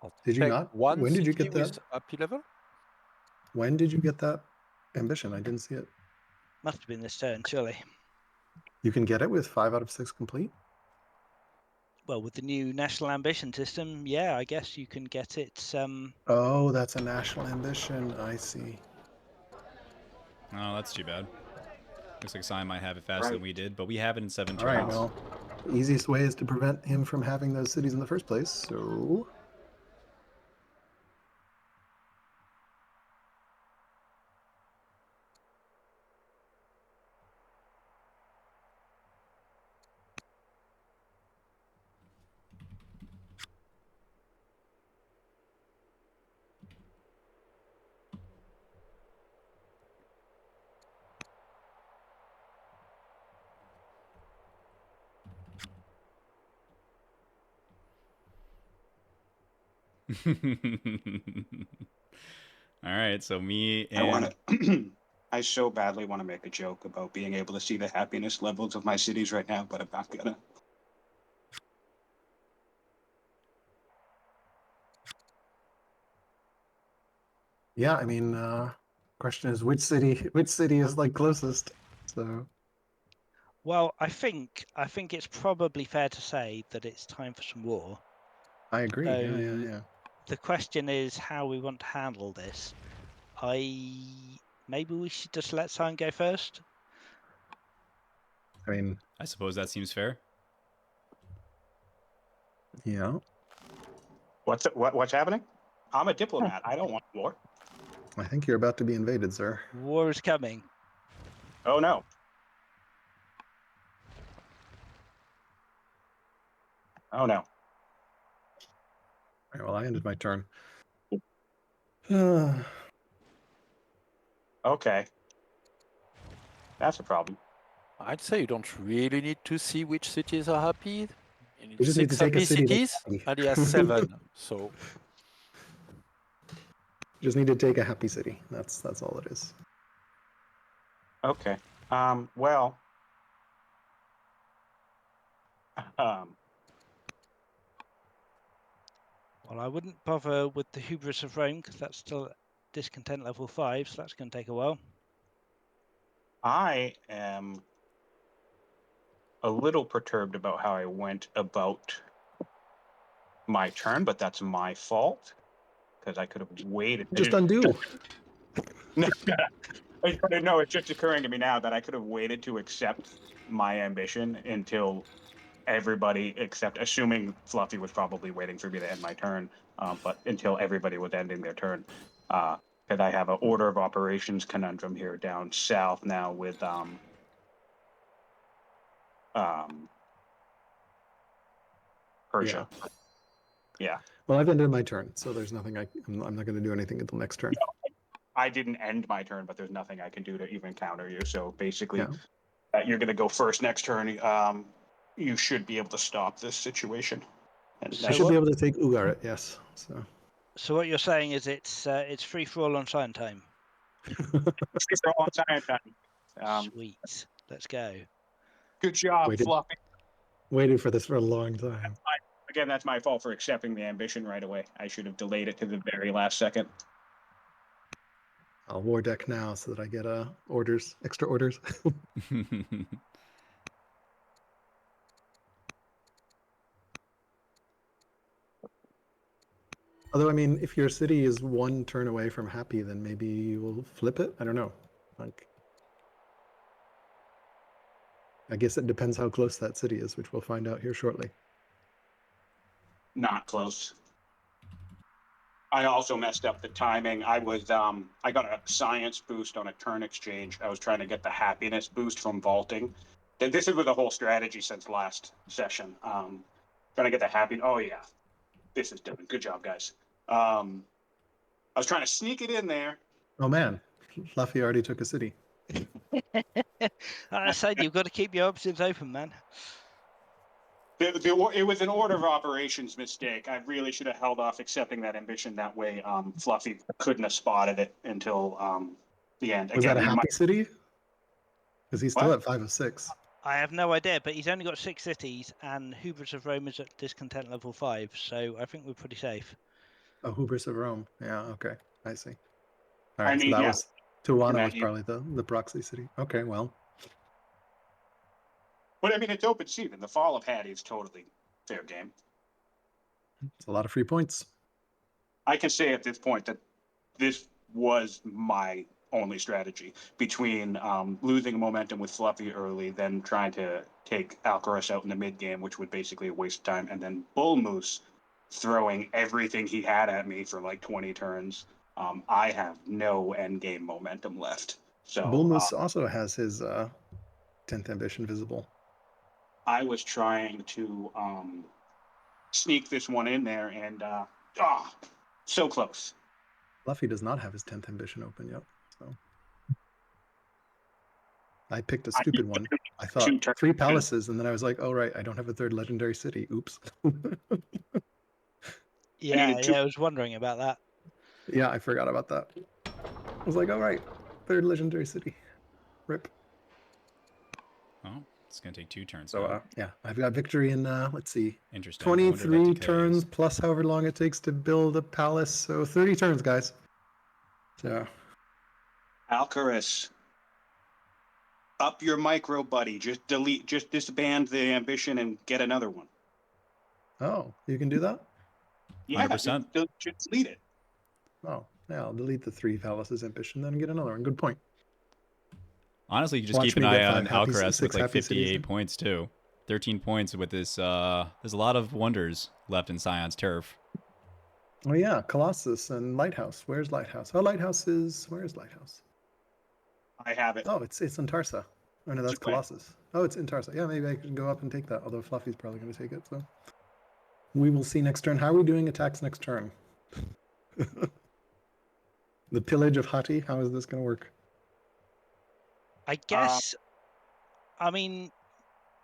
I'll Did you take not? one When did you city get with that? happy level? When did you get that ambition? I didn't see it. Must have been this turn, surely. You can get it with 5 out of 6 complete? Well, with the new national ambition system, yeah, I guess you can get it. Oh, that's a national ambition. I see. Oh, that's too bad. Looks like Sion might have it faster than Right. we did, but we have it in 7 All right, turns. well, the easiest way is to prevent him from having those cities in the first place, so... All right, so me I and want to. I so badly want to make a joke about being able to see the happiness levels of my cities right now, but I'm not gonna. Yeah, I mean, question is which city is like closest? So Well, I think it's probably fair to say that it's time for some war. I agree. So Yeah. the question is how we want to handle this. Maybe we should just let Sion go first. I mean, I suppose that seems fair. yeah. What's happening? I'm a diplomat. I don't want war. I think you're about to be invaded, sir. War is coming. Oh no. Oh no. All right, well, I ended my turn. Okay. That's a problem. I'd say you don't really need to see which cities are happy. You need We just need to 6 take a happy city that's cities, happy. and he has 7. So Just need to take a happy city. That's all it is. Okay. Well. Well, I wouldn't bother with the hubris of Rome because that's still discontent level 5, so that's going to take a while. I am a little perturbed about how I went about my turn, but that's my fault because I could have waited. Just undo. No, it's just occurring to me now that I could have waited to accept my ambition until everybody, except assuming Fluffy was probably waiting for me to end my turn, but until everybody was ending their turn. Because I have an order of operations conundrum here down south now with Persia. Yeah. Well, I've ended my turn, so there's nothing I'm not going to do anything until next turn. I didn't end my turn, but there's nothing I can do to even counter you. So basically, Yeah. you're going to go first next turn. You should be able to stop this situation. And So I should be able to take Ugarit, yes. So what you're saying is it's free for all on Sion time. for all time. Sweet. Let's go. Good job, Fluffy. Waited for this for a long time. Again, that's my fault for accepting the ambition right away. I should have delayed it to the very last second. I'll war deck now so that I get extra orders. Although, I mean, if your city is one turn away from happy, then maybe you will flip it. I don't know. Like, I guess it depends how close that city is, which we'll find out here shortly. Not close. I also messed up the timing. I got a science boost on a turn exchange. I was trying to get the happiness boost from vaulting. This is with the whole strategy since last session. Trying to get the happy. Oh yeah, this is done. Good job, guys. I was trying to sneak it in there. Oh man, Fluffy already took a city. I said you've got to keep your options open, man. It was an order of operations mistake. I really should have held off accepting that ambition. That way, Fluffy couldn't have spotted it until the end. Was Again, that a happy city? Because he's still What? at 5 of 6. I have no idea, but he's only got 6 cities, and Hubris of Rome is at discontent level 5, so I think we're pretty safe. Oh, Hubris of Rome. Yeah, okay. I see. All I right, mean, so that yeah. was Tijuana that was probably the proxy city. Okay, well. But I mean, it's open season. The fall of Hattie is totally fair game. It's a lot of free points. I can say at this point that this was my only strategy between losing momentum with Fluffy early, then trying to take Alcaraz out in the mid game, which would basically a waste of time, and then Bull Moose throwing everything he had at me for like 20 turns. I have no end game momentum left. So Bull Moose also has his 10th ambition visible. I was trying to sneak this one in there, and so close. Fluffy does not have his 10th ambition open yet, so I picked a stupid one. I thought 3 palaces, and then I was like, oh right, I don't have a 3rd legendary city. Oops. Yeah, I was wondering about that. Yeah, I forgot about that. I was like, all right, 3rd legendary city. Rip. Oh, it's going to take 2 turns. So yeah, I've got victory in, let's see, Interesting. 23 turns plus however long it takes to build a palace. So 30 turns, guys. So Alcaraz, up your micro, buddy. Just disband the ambition and get another one. oh, you can do that? Yeah, 100%. Just delete it. Oh, yeah, I'll delete the 3 palaces ambition, then get another one. Good point. Honestly, you can just Watch keep an me eye get on 5 happy- Alcaraz 6 with like happy cities 58 in. points too. 13 points with this. There's a lot of wonders left in Sion's turf. Oh yeah, Colossus and Lighthouse. Where's Lighthouse? Oh, where's Lighthouse? I have it. Oh, it's in Tarsa. Oh no, that's Okay. Colossus. Oh, it's in Tarsa. Yeah, maybe I can go up and take that. Although Fluffy's probably going to take it. So we will see next turn. How are we doing attacks next turn? The pillage of Hati. How is this going to work? I guess, I mean,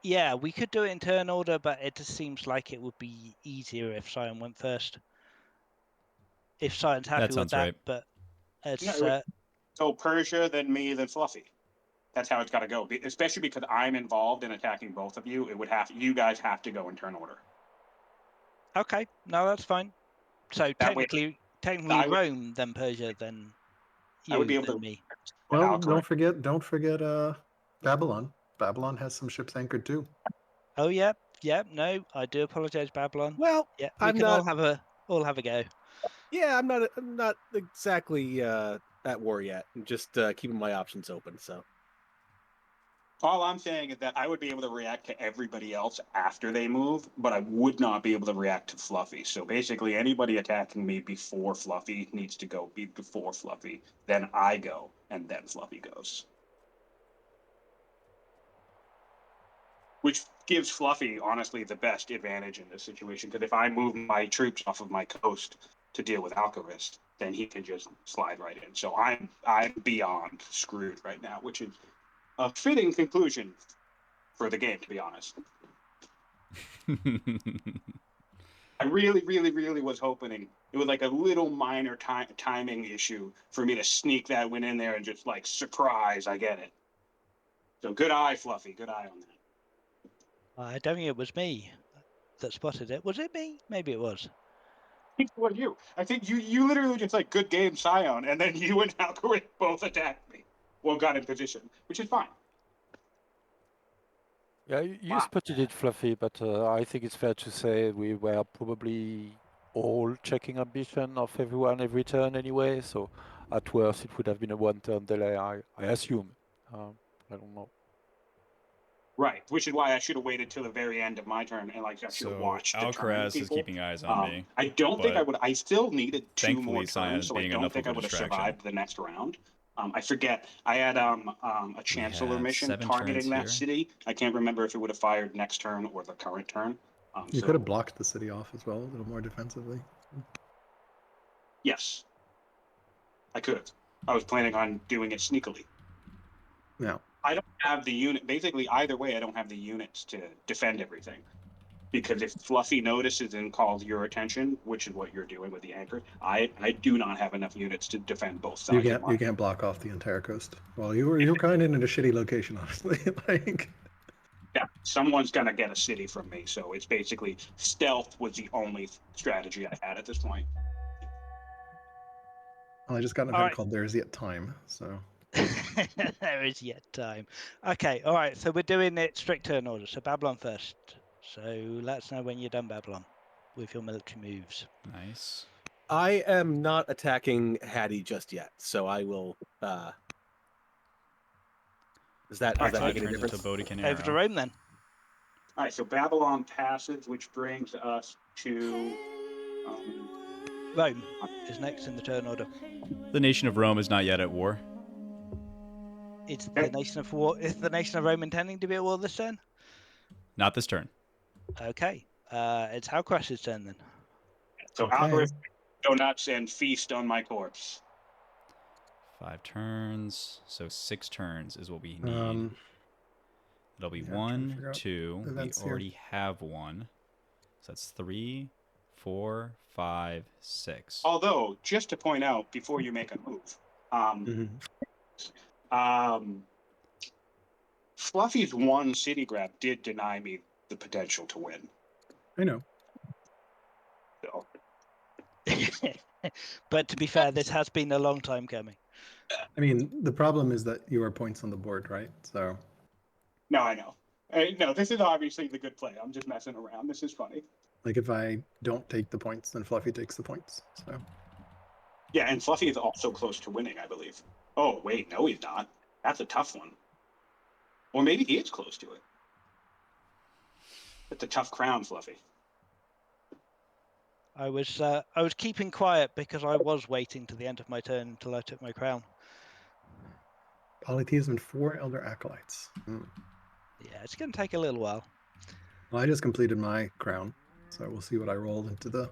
yeah, we could do it in turn order, but it just seems like it would be easier if Sion went first. If Sion's happy That with sounds that, right. but it's So Persia, then me, then Fluffy. That's how it's got to go. Especially because I'm involved in attacking both of you. You guys have to go in turn order. okay. No, that's fine. So That way- technically I would- Rome, then Persia, then I would be you, able then to. me. Well, Alcaraz. don't forget Babylon. Babylon has some ships anchored too. Oh yeah, no, I do apologize, Babylon. Well, Yeah, we I'm can not. all have a go. Yeah, I'm not exactly at war yet. I'm just keeping my options open. So All I'm saying is that I would be able to react to everybody else after they move, but I would not be able to react to Fluffy. So basically, anybody attacking me before Fluffy needs to go before Fluffy. Then I go, and then Fluffy goes. Which gives Fluffy, honestly, the best advantage in this situation. Because if I move my troops off of my coast to deal with Alcaraz, then he can just slide right in. So I'm beyond screwed right now, which is a fitting conclusion for the game, to be honest. I really, really, really was hoping it was like a little minor timing issue for me to sneak that one in there and just like, surprise, I get it. So good eye, Fluffy. Good eye on that. I don't think it was me that spotted it. Was it me? Maybe it was. I think it was you. I think you literally just like, good game, Sion, and then you and Alcaraz both attacked me. Well, got in position, which is fine. Yeah, you spotted it, Fluffy, but I think it's fair to say we were probably all checking ambition of everyone every turn anyway. So at worst, it would have been a 1-turn delay, I assume. I don't know. Right, which is why I should have waited till the very end of my turn and like I should have So watched the turn. Alcaraz is People. keeping eyes on me. I don't think I but would. I still needed 2 more thankfully, Sion turns, is so I being don't enough think of I a would have distraction. survived the next round. I forget. I had a Chancellor have mission 7 targeting turns that here. city. I can't remember if it would have fired next turn or the current turn. You So, could have blocked the city off as well, a little more defensively. yes, I could have. I was planning on doing it sneakily. Yeah. I don't have the unit. Basically, either way, I don't have the units to defend everything. Because if Fluffy notices and calls your attention, which is what you're doing with the anchor, I do not have enough units to defend both sides. You can't block off the entire coast. Well, you're kind of in a shitty location, honestly. Like, yeah, someone's gonna get a city from me. So it's basically stealth was the only strategy I had at this point. well, I just got an All event right. called "There's Yet Time," so There is yet time. Okay, all right. So we're doing it strict turn order. So Babylon first. So let us know when you're done, Babylon, with your military moves. Nice. I am not attacking Hattie just yet, so I will. Does that Alright, make any turns difference? into Bodekin Over to arrow. Rome then. All right, so Babylon passes, which brings us to Rome is next in the turn order. The nation of Rome is not yet at war. It's the nation of war. Is the nation of Rome intending to be at war this turn? Not this turn. Okay. It's Alcaraz's turn then. so okay. Alcaraz, go nuts and feast on my corpse. 5 turns. So 6 turns is what we need. It'll be yeah, I'm trying to 1, figure out 2. We events here. already have 1. So that's 3, 4, 5, 6. Although, just to point out before you make a move, Fluffy's one city grab did deny me the potential to win. I know. So, But to be fair, this has been a long time coming. I mean, the problem is that you are points on the board, right? So no, I know. No, this is obviously the good play. I'm just messing around. This is funny. like if I don't take the points, then Fluffy takes the points. So Yeah, and Fluffy is also close to winning, I believe. Oh, wait, no, he's not. That's a tough one. Or maybe he is close to it. It's a tough crown, Fluffy. I was keeping quiet because I was waiting to the end of my turn until I took my crown. polytheism and 4 elder acolytes. Yeah, it's going to take a little while. Well, I just completed my crown, so we'll see what I rolled into the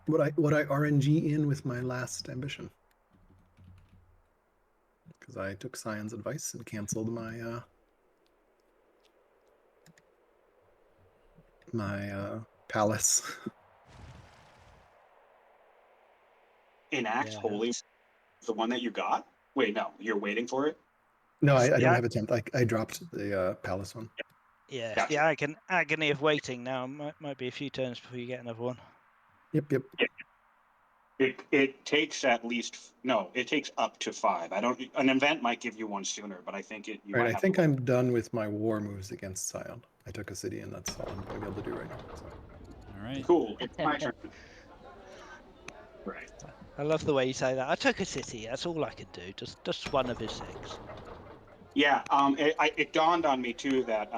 what I RNG in with my last ambition. Because I took Sion's advice and canceled my palace. Enact Yeah. Holy, the one that you got? Wait, no, you're waiting for it? No, I Yeah. don't have a temp. I dropped the palace one. Yeah, Gotcha. the agony of waiting now. Might be a few turns before you get another one. Yep. It takes at least it takes up to 5. An event might give you one sooner, but I think you Right, might I have think to... I'm done with my war moves against Sion. I took a city, and that's all I'm going to be able to do right now. So. All right. Cool. It's my turn. Right. I love the way you say that. I took a city. That's all I could do. Just one of his 6. Yeah. It dawned on me too that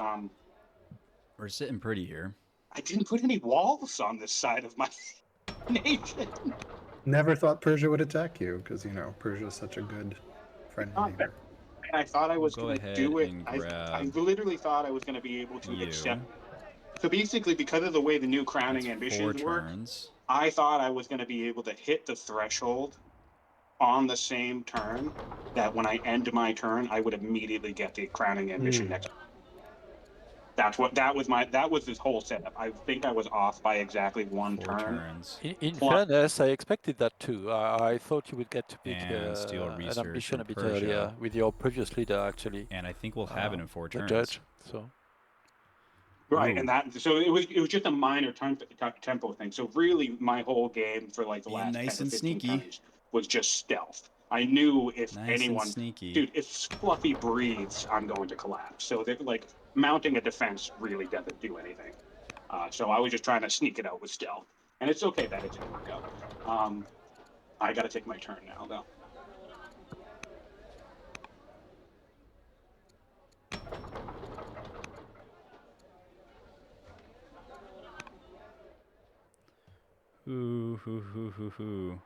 We're sitting pretty here. I didn't put any walls on this side of my nation. Never thought Persia would attack you, because, Persia is such a good friendly neighbor. And I thought I was Go going to ahead do it. and I grab literally thought I was going to be able to you. accept. So basically, because of the way the new crowning That's 4 ambitions work, turns. I thought I was going to be able to hit the threshold on the same turn. That when I end my turn, I would immediately get the crowning ambition next. That was this whole setup. I think I was off by exactly 1 4 turn. turns. In fairness, I expected that too. I thought you would get to pick And steal an research ambition from a bit Persia. earlier with your previous leader, actually. And I think we'll have it in 4 the turns. judge. So Right, Ooh. and so it was just a minor tempo thing. So really, my whole game for like the Being last nice 10 or and 15 sneaky. turns was just stealth. I knew if Nice anyone, and sneaky. dude, if Fluffy breathes, I'm going to collapse. So like mounting a defense really doesn't do anything. So I was just trying to sneak it out with stealth. And it's okay that it didn't work out. I got to take my turn now, though. Hoo.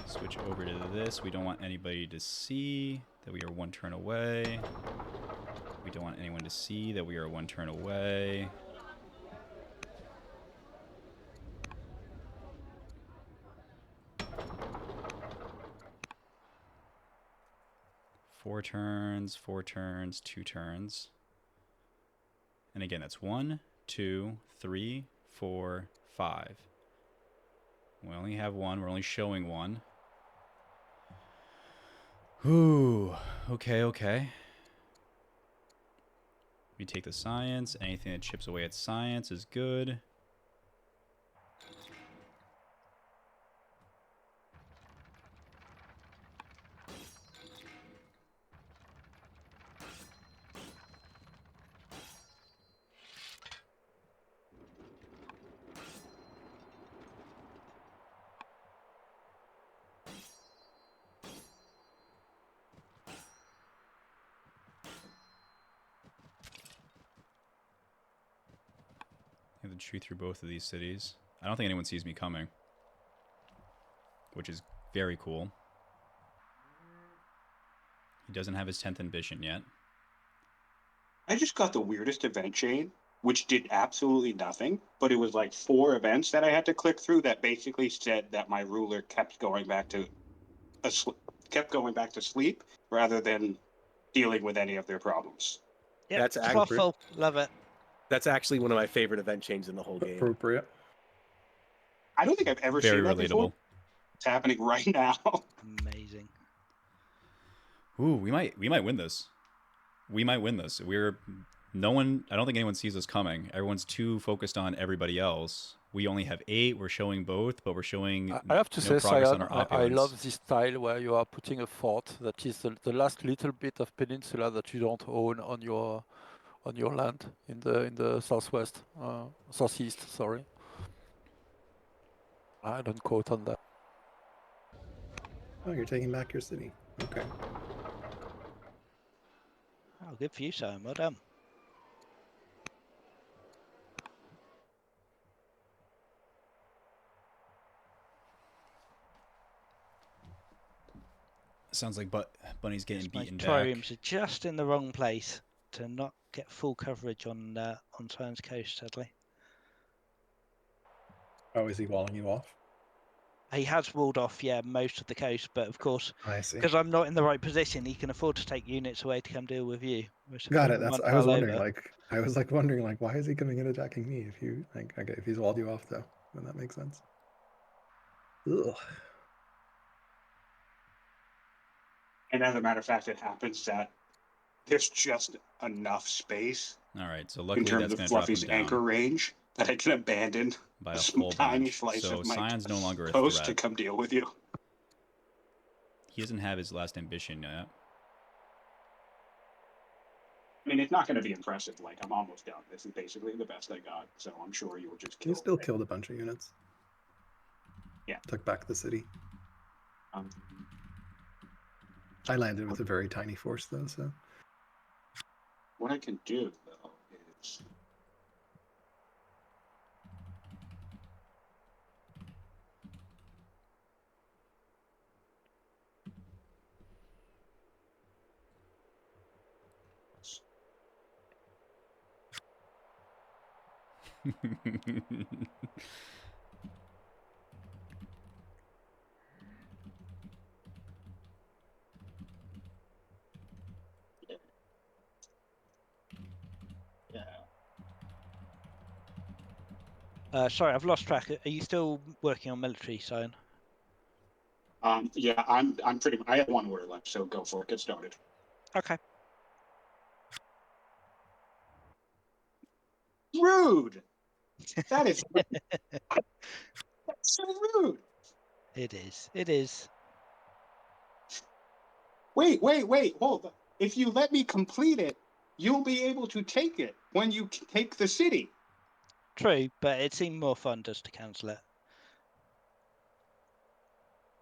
Switch over to this. We don't want anybody to see that we are 1 turn away. We don't want anyone to see that we are 1 turn away. Four turns, 2 turns. And again, that's 1, 2, 3, 4, 5. We only have 1. We're only showing 1. Ooh, okay. We take the science. Anything that chips away at science is good. I have to chew through both of these cities. I don't think anyone sees me coming, which is very cool. He doesn't have his 10th ambition yet. I just got the weirdest event chain, which did absolutely nothing, but it was like 4 events that I had to click through that basically said that my ruler kept going back to sleep rather than dealing with any of their problems. Yep, That's slothful. Love it. That's actually one of my favorite event chains in the whole game. Appropriate. I don't think I've ever Very seen that before. relatable. It's happening right now. Amazing. Ooh, we might win this. We might win this. I don't think anyone sees us coming. Everyone's too focused on everybody else. We only have 8. We're showing both, but we're showing I have to no say, progress Sion, on our I opulence. love this style where you are putting a fort that is the last little bit of peninsula that you don't own on your land in the southwest, southeast. Sorry, I don't quote on that. Oh, you're taking back your city. Okay. Oh, good for you, Sion. Well done. Sounds like Bunny's getting My beaten back. triremes are just in the wrong place to not get full coverage on Sion's coast, sadly. Oh, is he walling you off? He has walled off, yeah, most of the coast, but of course, I see. because I'm not in the right position, he can afford to take units away to come deal with you. Got it. I was wondering, why is he coming in attacking me? If you okay, if he's walled you off, though, then that makes sense. Ugh. And as a matter of fact, it happens that there's just enough space All right, so in luckily terms that's of going to drop him Fluffy's anchor down range that I can abandon by a some whole tiny bunch. slice So of my Sion's no longer a coast threat. to come deal with you. He doesn't have his last ambition yet. I mean, it's not going to be impressive. Like, I'm almost done. This is basically the best I got, so I'm sure you'll just kill You still me. killed a bunch of units. Yeah. Took back the city. Um, I landed with a very tiny force, though, so. what I can do, though, is... Sorry, I've lost track. Are you still working on military, Sion? Yeah, I'm pretty... I have 1 order left, so go for it. Get started. Okay. Rude! That is... That's so rude! It is. It is. Wait, hold on. if you let me complete it, you'll be able to take it when you take the city. True, but it seemed more fun just to cancel it.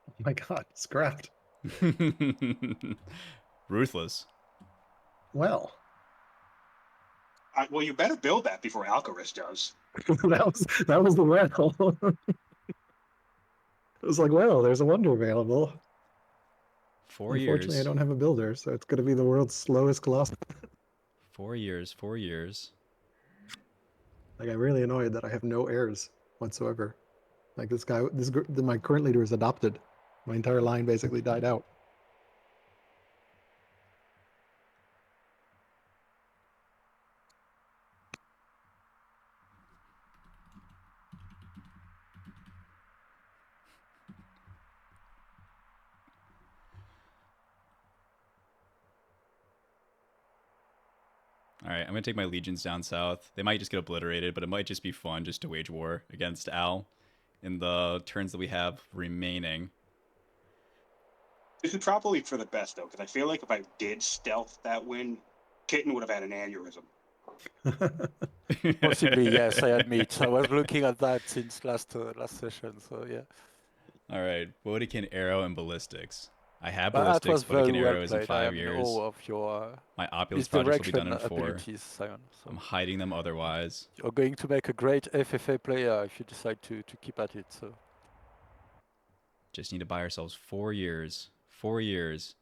Oh my god, scrapped. Ruthless. Well, Well, you better build that before Alcaraz does. that was the well. It was like, well, there's a wonder available. 4 Unfortunately, years. I don't have a builder, so it's going to be the world's slowest colossus. 4 years. 4 years. Like, I'm really annoyed that I have no heirs whatsoever. Like, my current leader is adopted. My entire line basically died out. All right, I'm going to take my legions down south. They might just get obliterated, but it might just be fun just to wage war against Al in the turns that we have remaining. This is probably for the best, though, because I feel like if I did stealth that win, Kitten would have had an aneurysm. Possibly, yes, I admit. I was looking at that since last session, so yeah. All right, Bodekin, arrow, and ballistics. I have But that ballistics, was Bodekin, very well arrows in played. 5 I years. am in awe of your My opulence projects will be done in 4. abilities, Sion. So I'm hiding them otherwise. you're going to make a great FFA player if you decide to keep at it. So Just need to buy ourselves 4 years. 4 years.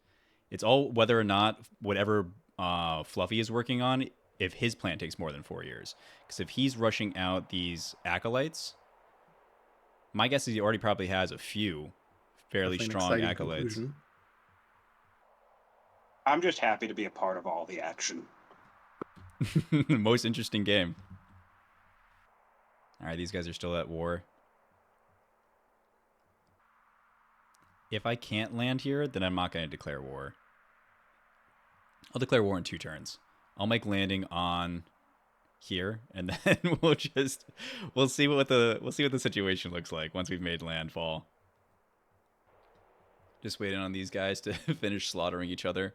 It's all whether or not whatever Fluffy is working on, if his plan takes more than 4 years. Because if he's rushing out these acolytes, my guess is he already probably has a few fairly strong acolytes. Conclusion. I'm just happy to be a part of all the action. Most interesting game. All right, these guys are still at war. If I can't land here, then I'm not going to declare war. I'll declare war in 2 turns. I'll make landing on here, and then we'll see what the situation looks like once we've made landfall. Just waiting on these guys to finish slaughtering each other.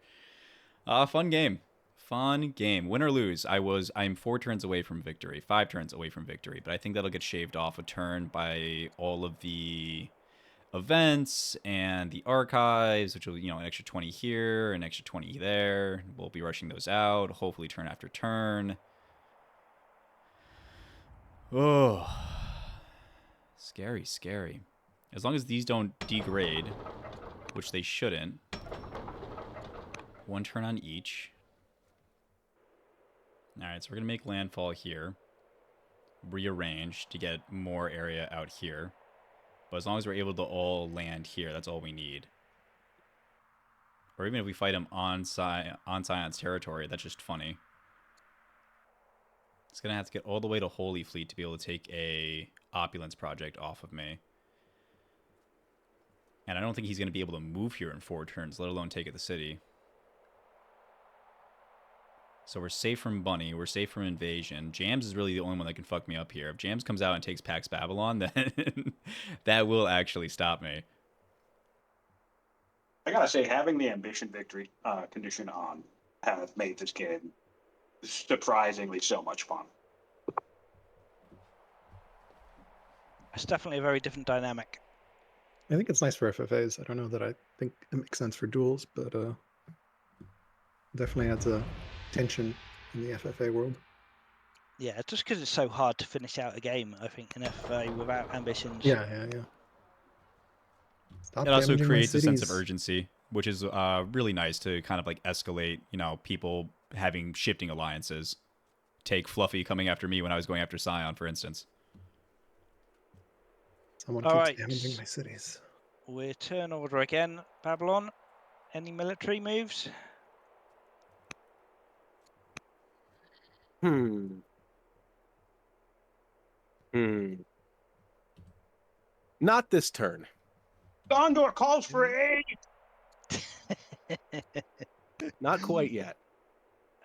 Fun game. Fun game. Win or lose, I'm 4 turns away from victory. 5 turns away from victory, but I think that'll get shaved off a turn by all of the events and the archives, which will, an extra 20 here, an extra 20 there. We'll be rushing those out, hopefully turn after turn. Oh, scary, scary. As long as these don't degrade, which they shouldn't. 1 turn on each. All right, so we're going to make landfall here. Rearrange to get more area out here. But as long as we're able to all land here, that's all we need. Or even if we fight him on Sion's territory, that's just funny. It's going to have to get all the way to Holy Fleet to be able to take a opulence project off of me. And I don't think he's going to be able to move here in 4 turns, let alone take at the city. So we're safe from Bunny. We're safe from invasion. Jams is really the only one that can fuck me up here. If Jams comes out and takes Pax Babylon, then that will actually stop me. I gotta say, having the ambition victory condition on has made this game surprisingly so much fun. It's definitely a very different dynamic. I think it's nice for FFAs. I don't know that I think it makes sense for duels, but definitely adds a tension in the FFA world. Yeah, just because it's so hard to finish out a game, I think, in FFA without ambitions. Yeah. Stop it also damaging my creates a sense of cities. urgency, which is really nice to kind of like escalate, people having shifting alliances. Take Fluffy coming after me when I was going after Sion, for instance. Someone All keeps right. damaging my cities. We're turn order again, Babylon. Any military moves? Not this turn. Gondor calls for aid! Not quite yet.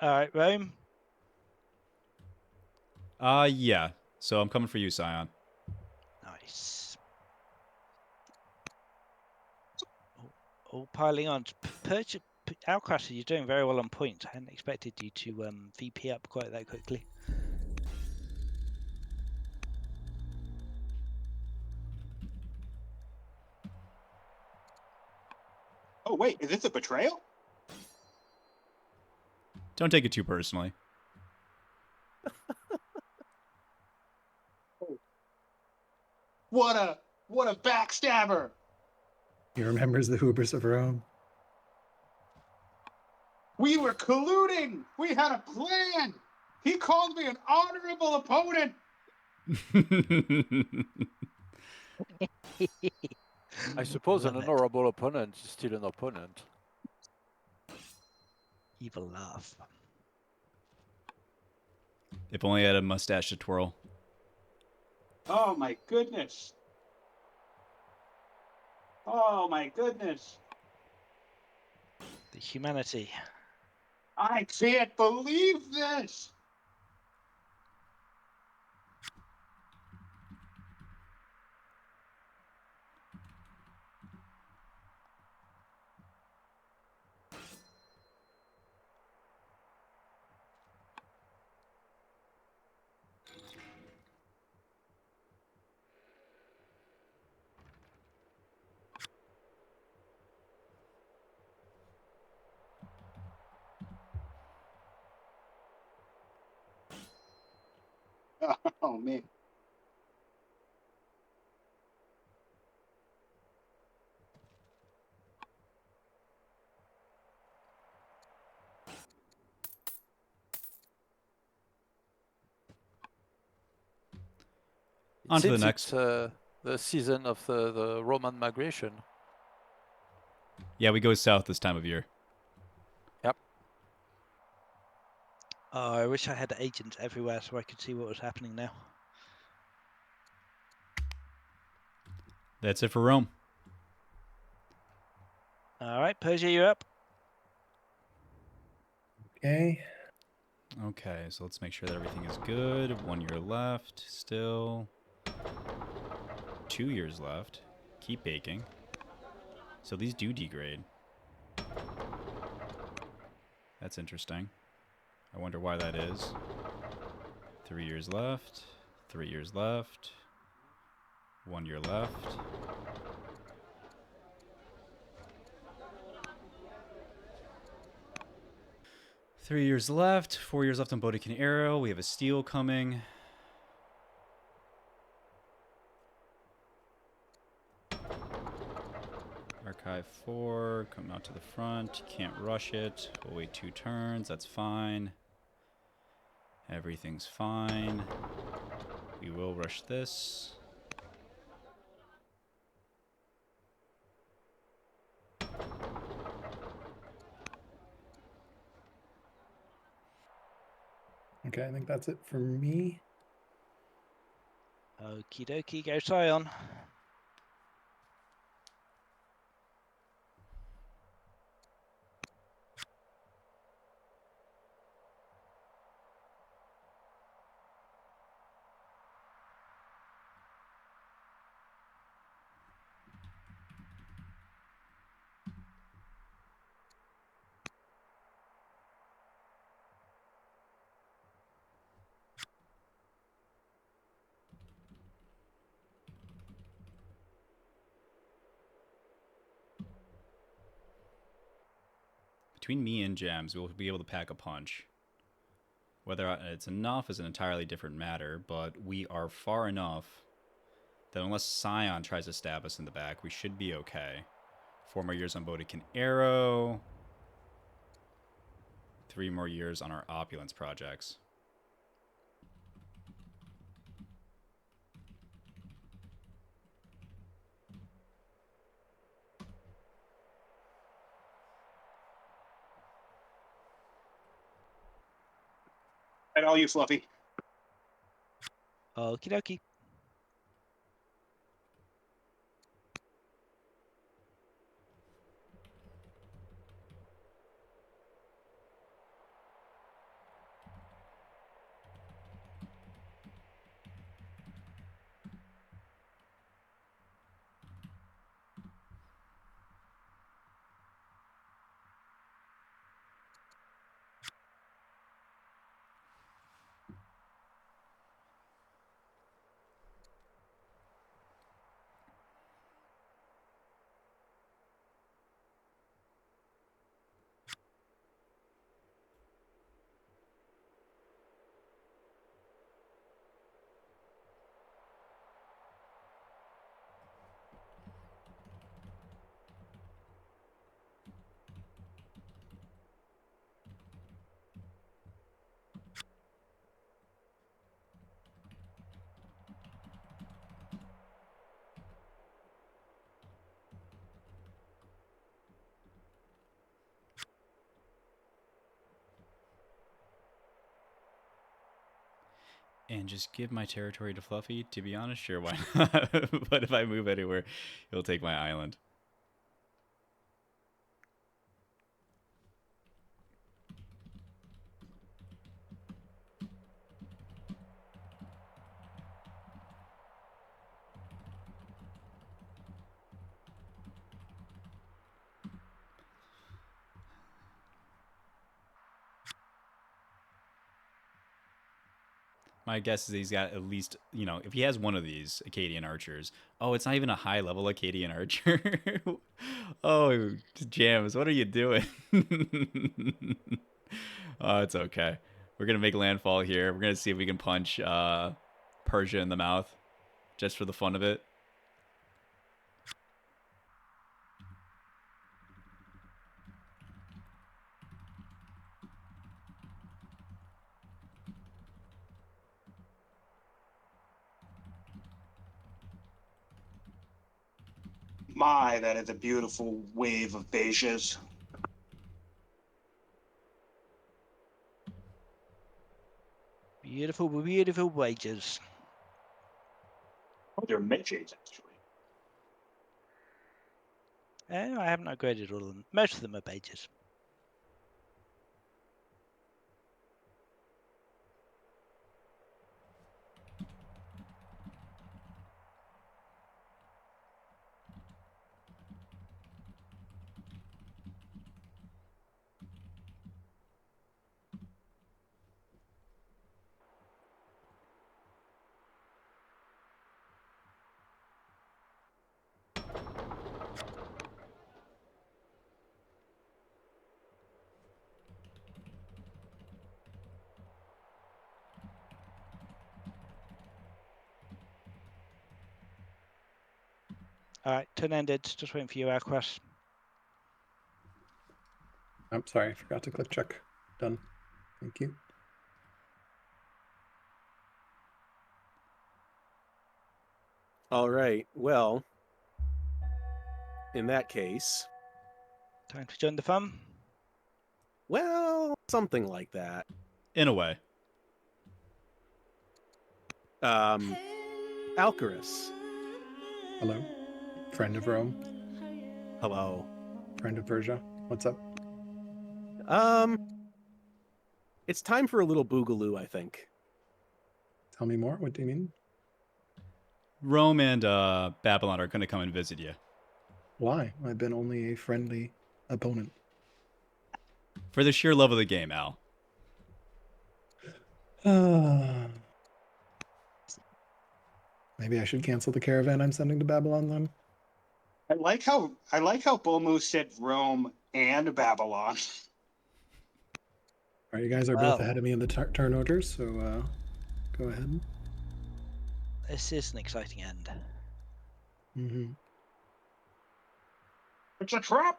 All right, Rome. Yeah. So I'm coming for you, Sion. Nice. All piling on. Alcaraz, you're doing very well on points. I hadn't expected you to VP up quite that quickly. Oh wait, is this a betrayal? Don't take it too personally. What a backstabber! He remembers the hubris of Rome. We were colluding. We had a plan. He called me an honorable opponent. I suppose an Love it. honorable opponent is still an opponent. Evil laugh. If only I had a mustache to twirl. Oh my goodness. Oh my goodness. The humanity. I can't believe this. Oh man. On to the Since next. it's the season of the Roman migration. Yeah, we go south this time of year. Yep. Oh, I wish I had agents everywhere so I could see what was happening now. That's it for Rome. All right, Persia, you're up. Okay. Okay, so let's make sure that everything is good. 1 year left still. 2 years left. Keep baking. So these do degrade. That's interesting. I wonder why that is. 3 years left. 3 years left. 1 year left. Three years left. 4 years left on Bodekin Arrow. We have a steel coming. Archive 4. Come out to the front. Can't rush it. We'll wait 2 turns. That's fine. Everything's fine. We will rush this. Okay, I think that's it for me. Okie dokie, go Sion. Between me and Gems, we'll be able to pack a punch. Whether it's enough is an entirely different matter, but we are far enough that unless Sion tries to stab us in the back, we should be okay. 4 more years on Bodekin Arrow. 3 more years on our opulence projects. And all you, Fluffy. Okie dokie. And just give my territory to Fluffy? To be honest, sure, why not? But if I move anywhere, he'll take my island. My guess is he's got at least, you know, if he has one of these Akkadian archers. Oh, it's not even a high level Akkadian archer. Oh, Jams, what are you doing? Oh, it's okay. We're going to make landfall here. We're going to see if we can punch Persia in the mouth just for the fun of it. My, that is a beautiful wave of beiges. Beautiful, beautiful wages. Oh, they're midges, actually. I haven't upgraded all of them. Most of them are pages. All right, turn ended. Just waiting for you, Alcaraz. I'm sorry, I forgot to click check. Done. Thank you. All right. Well, in that case, Time to join the fun. well, something like that. In a way. Alcaraz. Hello, friend of Rome, Hello. friend of Persia. What's up? It's time for a little boogaloo, I think. Tell me more. What do you mean? Rome and Babylon are going to come and visit you. Why? I've been only a friendly opponent. For the sheer love of the game, Al. Maybe I should cancel the caravan I'm sending to Babylon then. I like how Bull Moose said Rome and Babylon. All right, you guys are both ahead of me in the turn orders, so go ahead. This is an exciting end. Mm-hmm. It's a trap.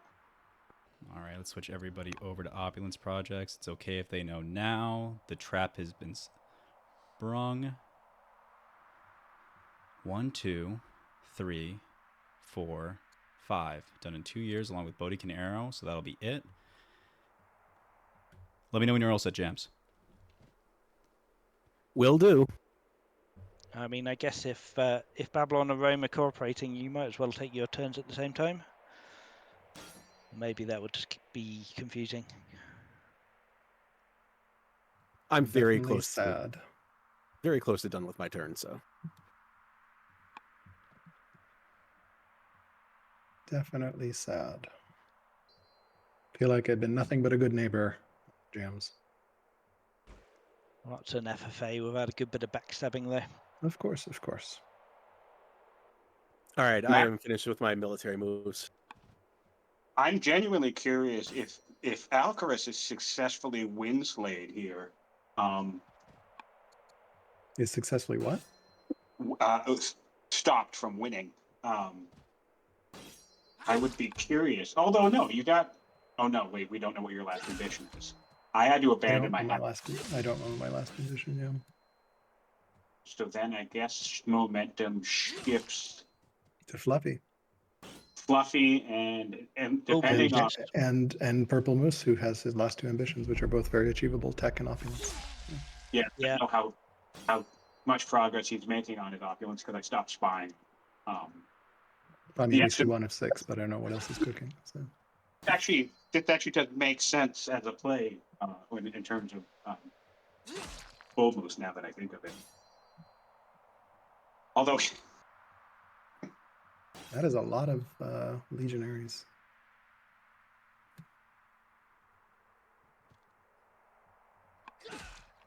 All right, let's switch everybody over to Opulence Projects. It's okay if they know now. The trap has been sprung. 1, 2, 3, 4, 5. Done in 2 years along with Bodican Arrow, so that'll be it. Let me know when you're all set, Jams. Will do. I mean, I guess if Babylon and Rome are cooperating, you might as well take your turns at the same time. Maybe that would just be confusing. I'm very Definitely close. sad. Very close to done with my turn, so. Definitely sad. Feel like I've been nothing but a good neighbor, Jams. Well, that's an FFA without a good bit of backstabbing there. Of course, of course. All right, I Matt? am finished with my military moves. I'm genuinely curious if Alcaraz is successfully winslayed here. Is successfully what? Stopped from winning. I would be curious. Although no, you got. Oh no, wait, we don't know what your last ambition is. I had to abandon my last. I don't know my last position. Yeah. So then I guess momentum shifts To Fluffy. Fluffy and depending on And Purple Moose, who has his last two ambitions, which are both very achievable, tech and opulence. I don't know how much progress he's making on his opulence because I stopped spying. I mean, Yeah, he's 1 of 6, but I don't know what else is cooking. So this actually does make sense as a play in terms of Bull Moose. Now that I think of it, although that is a lot of legionaries.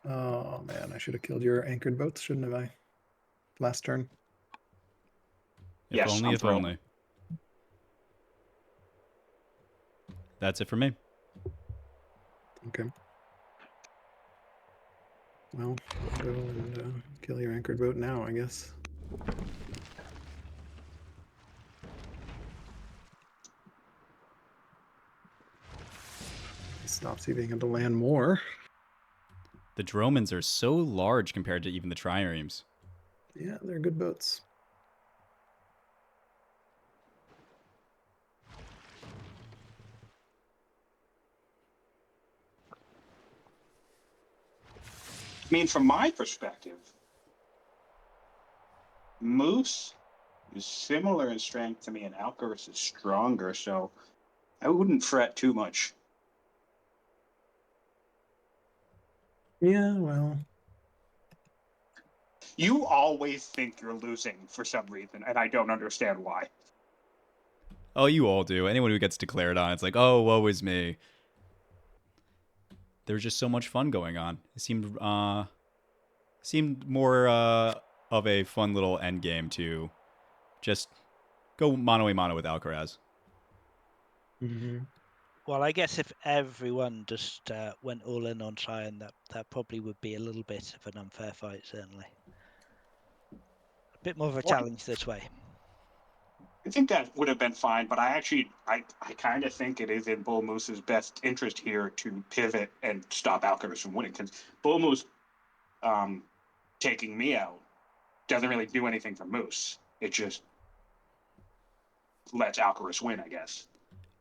Oh man, I should have killed your anchored boats, shouldn't have I? Last turn. If yes, only, I'm if thrilled. only. That's it for me. Okay. Well, I'll go and kill your anchored boat now, I guess. He stops you being able to land more. The Dromans are so large compared to even the triremes. Yeah, they're good boats. I mean, from my perspective, Moose is similar in strength to me, and Alcaraz is stronger, so I wouldn't fret too much. Yeah, well, You always think you're losing for some reason, and I don't understand why. Oh, you all do. Anyone who gets declared on, it's like, oh, woe is me. There's just so much fun going on. It seemed more of a fun little end game to just go mano a mano with Alcaraz. mm-hmm. Well, I guess if everyone just went all in on Sion, that probably would be a little bit of an unfair fight, certainly. A bit more of a challenge this way. I think that would have been fine, but I kind of think it is in Bull Moose's best interest here to pivot and stop Alcaraz from winning, because Bull Moose taking me out doesn't really do anything for Moose. It just lets Alcaraz win, I guess.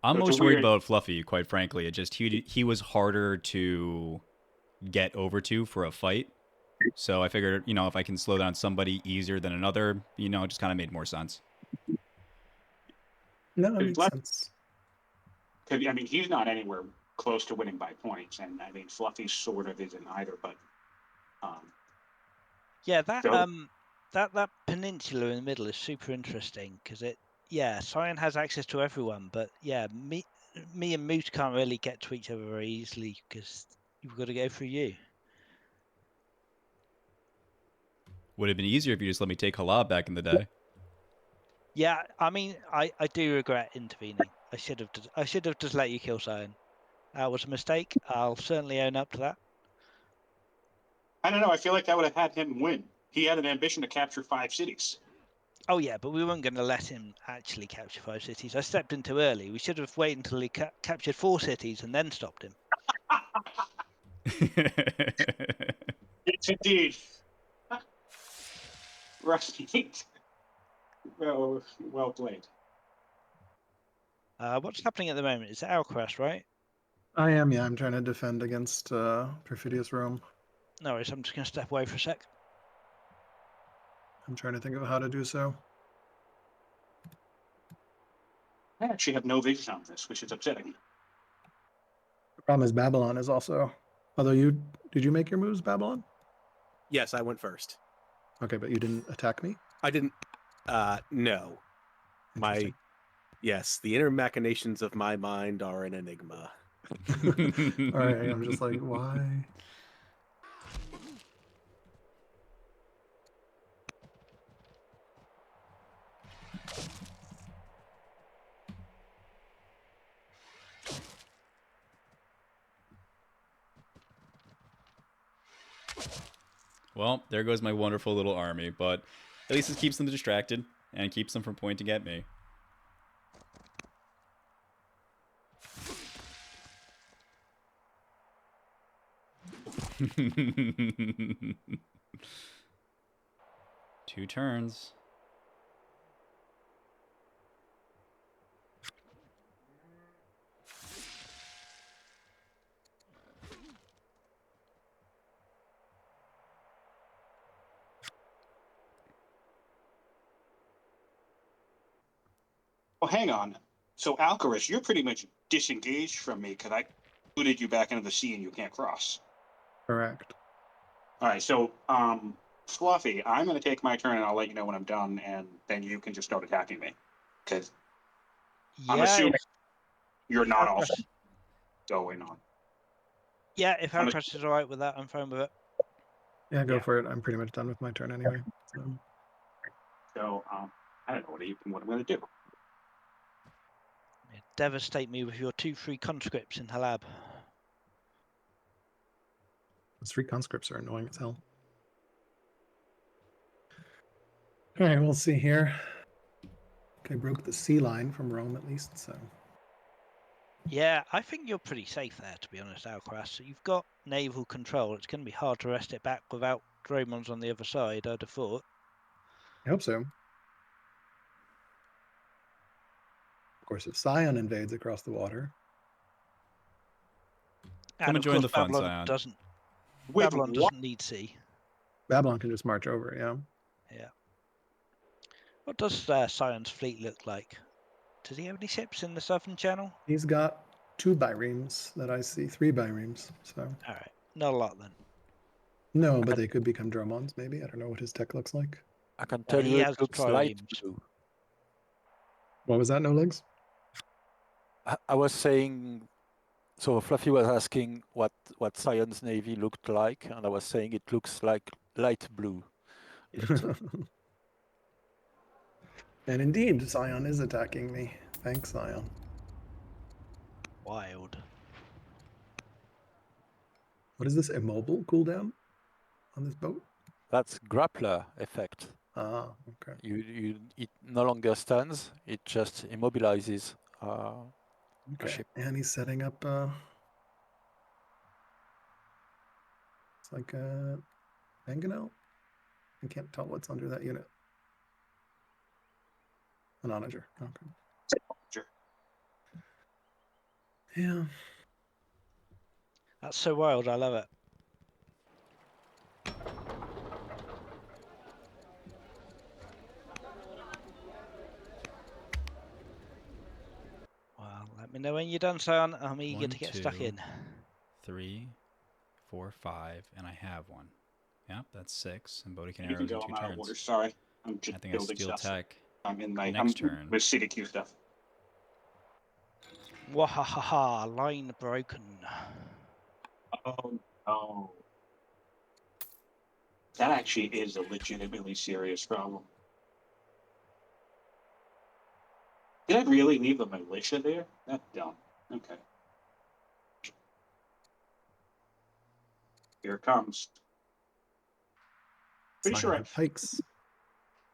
I'm So it's a most worried weird- about Fluffy, quite frankly. It just he was harder to get over to for a fight. So I figured, if I can slow down somebody easier than another, it just kind of made more sense. No, that makes Less- sense. I mean, he's not anywhere close to winning by points, and I mean, Fluffy sort of isn't either. But Yeah, that so- that peninsula in the middle is super interesting because Sion has access to everyone, but me and Moose can't really get to each other very easily because you've got to go through you. Would have been easier if you just let me take Halab back in the day. Yeah, I mean, I do regret intervening. I should have just let you kill Sion. That was a mistake. I'll certainly own up to that. I don't know. I feel like that would have had him win. He had an ambition to capture 5 cities. Oh yeah, but we weren't going to let him actually capture 5 cities. I stepped in too early. We should have waited until he captured 4 cities and then stopped him. Yes, indeed. Right. Well played. What's happening at the moment? It's Alcaraz, right? I am, yeah. I'm trying to defend against Perfidious Rome. No worries, I'm just going to step away for a sec. I'm trying to think of how to do so. I actually have no vision on this, which is upsetting. The problem is Babylon is also... Although did you make your moves, Babylon? Yes, I went first. Okay, but you didn't attack me? I didn't. No. Interesting. Yes, the inner machinations of my mind are an enigma. All right, I'm just like, why? Well, there goes my wonderful little army, but at least it keeps them distracted and keeps them from pointing at me. Two turns. Oh, hang on. So, Alcaraz, you're pretty much disengaged from me because I booted you back into the sea and you can't cross. Correct. All right, so, Fluffy, I'm going to take my turn and I'll let you know when I'm done, and then you can just start attacking me. Because I'm assuming you're not also going on. Yeah, if Alcaraz is all right with that, I'm fine with it. Yeah, go for it. I'm pretty much done with my turn anyway. So, I don't know what I'm going to do. Yeah, devastate me with your 2-3 conscripts in Halab. Those 3 conscripts are annoying as hell. All right, we'll see here. Okay, broke the sea line from Rome at least, so. Yeah, I think you're pretty safe there, to be honest, Alcaraz. So you've got naval control. It's going to be hard to wrest it back without Dromons on the other side, I'd have thought. I hope so. Of course, if Sion invades across the water. Come and join the fun, Sion. Babylon doesn't need sea. Babylon can just march over, yeah. Yeah. What does Sion's fleet look like? Does he have any ships in the Southern Channel? He's got 2 biremes that I see, 3 biremes, so. All right, not a lot then. No, but they could become Dromons, maybe. I don't know what his tech looks like. I can tell you he it has looks light triremes. blue. What was that, No Legs? I was saying, so Fluffy was asking what Sion's navy looked like, and I was saying it looks like light blue. And indeed, Sion is attacking me. Thanks, Sion. Wild. What is this immobile cooldown on this boat? That's grappler effect. Ah, okay. It no longer stands; it just immobilizes a ship. And he's setting up. It's like a mangonel. I can't tell what's under that unit. An onager. Okay. Sure. Yeah. That's so wild. I love it. Well, let me know when you're done, Sion. I'm eager to get stuck in. 3, 4, 5, and I have 1. Yep, that's 6. And Bodhi can You arrows can in go. 2 I'm out of turns. order. Sorry, I'm just I think I building steal stuff. tech. I'm in my next turn. with CDQ stuff. Wahahaha, line broken. Oh, oh. That actually is a legitimately serious problem. Did I really leave the militia there? That's dumb. Okay. Here it comes. Pretty sure pikes.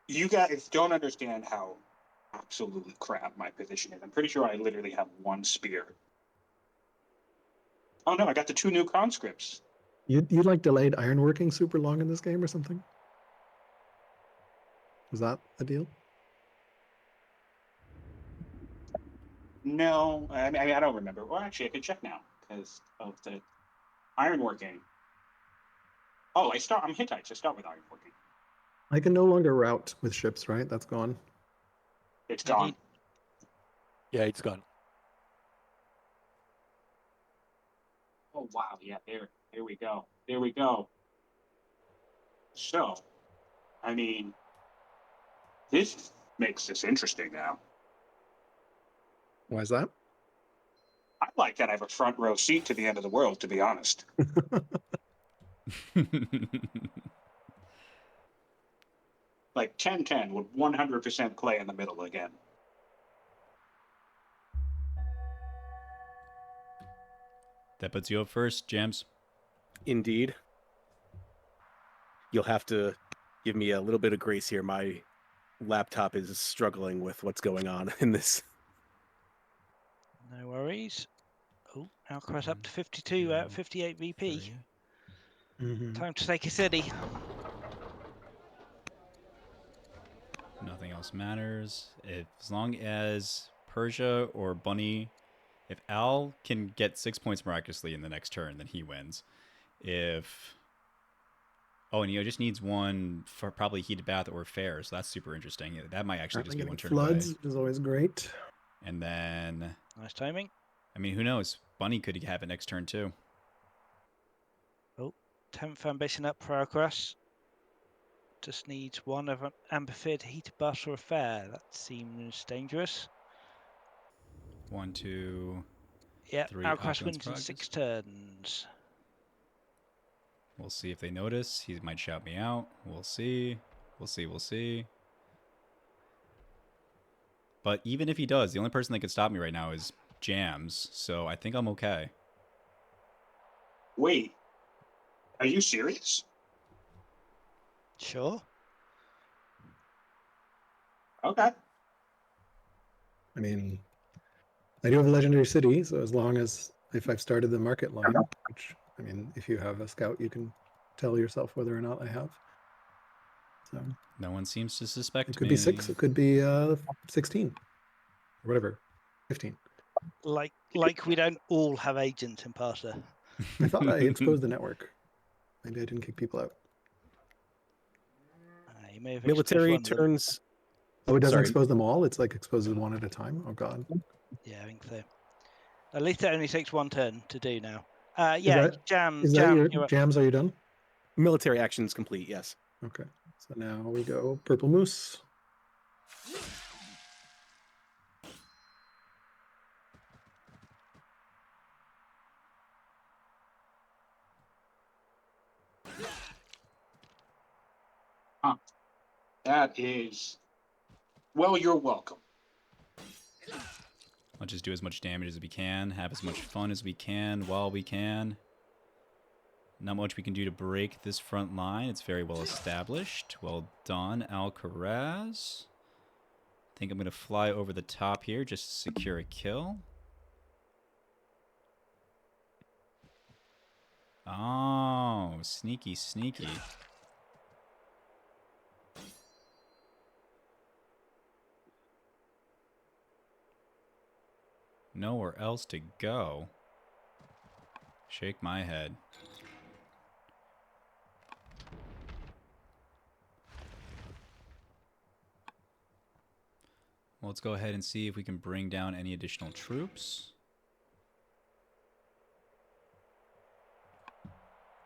You guys don't understand how absolutely crap my position is. I'm pretty sure I literally have 1 spear. Oh no, I got the 2 new conscripts. You like delayed ironworking super long in this game or something? Was that a deal? No, I mean I don't remember. Well, actually, I can check now because of the ironworking. Oh, I'm Hittite, so start with ironworking. I can no longer route with ships, right? That's gone. It's gone. Yeah, it's gone. Oh wow, yeah, there we go. There we go. So, I mean, this makes this interesting now. Why is that? I like that I have a front row seat to the end of the world, to be honest. Like 10-10 would 100% play in the middle again. That puts you up first, James. Indeed. You'll have to give me a little bit of grace here. My laptop is struggling with what's going on in this. No worries. Oh, Alcaraz up to 52 out 58 VP. Time to take a city. Nothing else matters. As long as Persia or Bunny, if Al can get 6 points miraculously in the next turn, then he wins. If Oh, and he just needs one for probably heated bath or fair, so that's super interesting. Yeah, that might actually just Currently be getting one turn floods, away. which is always great. And then, Nice timing. I mean, who knows? Bunny could have it next turn too. Oh, 10th ambition up for Alcaraz. Just needs one of an amphitheater, heated bath or a fair. That seems dangerous. 1, 2, Yeah, 3 Alcaraz opulence wins in practice. 6 turns. We'll see if they notice. He might shout me out. We'll see. We'll see. We'll see. But even if he does, the only person that could stop me right now is Jams. So I think I'm okay. Wait, are you serious? Sure. Okay. I mean, I do have a legendary city, so as long as if I've started the market line, which I mean, if you have a scout, you can tell yourself whether or not I have. So No one seems to suspect it could me. be 6, it could be 16, or whatever, 15. Like we don't all have agents in Parser. I thought I exposed the network. Maybe I didn't kick people out. You may have Military exposed one of them. turns. Oh, it doesn't Sorry. expose them all? It's like exposes one at a time? Oh, God. Yeah, I think so. At least it only takes one turn to do now. Jam, Is that your you're up. Jams? Are you done? Military actions complete. Yes. Okay. So now we go Purple Moose. That is. Well, you're welcome. I'll just do as much damage as we can, have as much fun as we can while we can. Not much we can do to break this front line. It's very well established. Well done, Alcaraz. I think I'm going to fly over the top here just to secure a kill. Oh, sneaky, sneaky. Nowhere else to go. Shake my head. Well, let's go ahead and see if we can bring down any additional troops.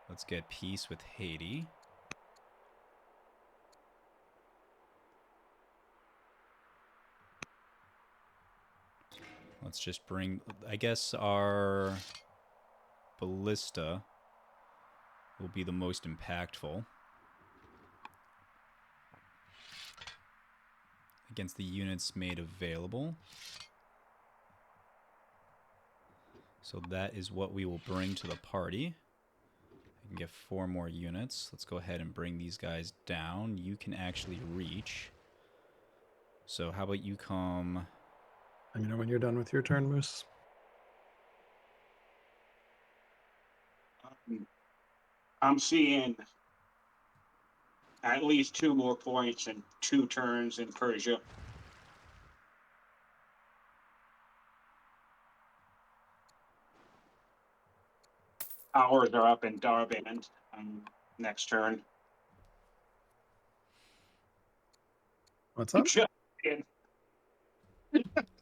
Let's get peace with Haiti. Let's just bring, I guess our ballista will be the most impactful against the units made available. So that is what we will bring to the party. I can get 4 more units. Let's go ahead and bring these guys down. You can actually reach. So how about you come... Let me know when you're done with your turn, Moose. I'm seeing at least 2 more points and 2 turns in Persia. Ours are up in Darband next turn. What's up? Just in.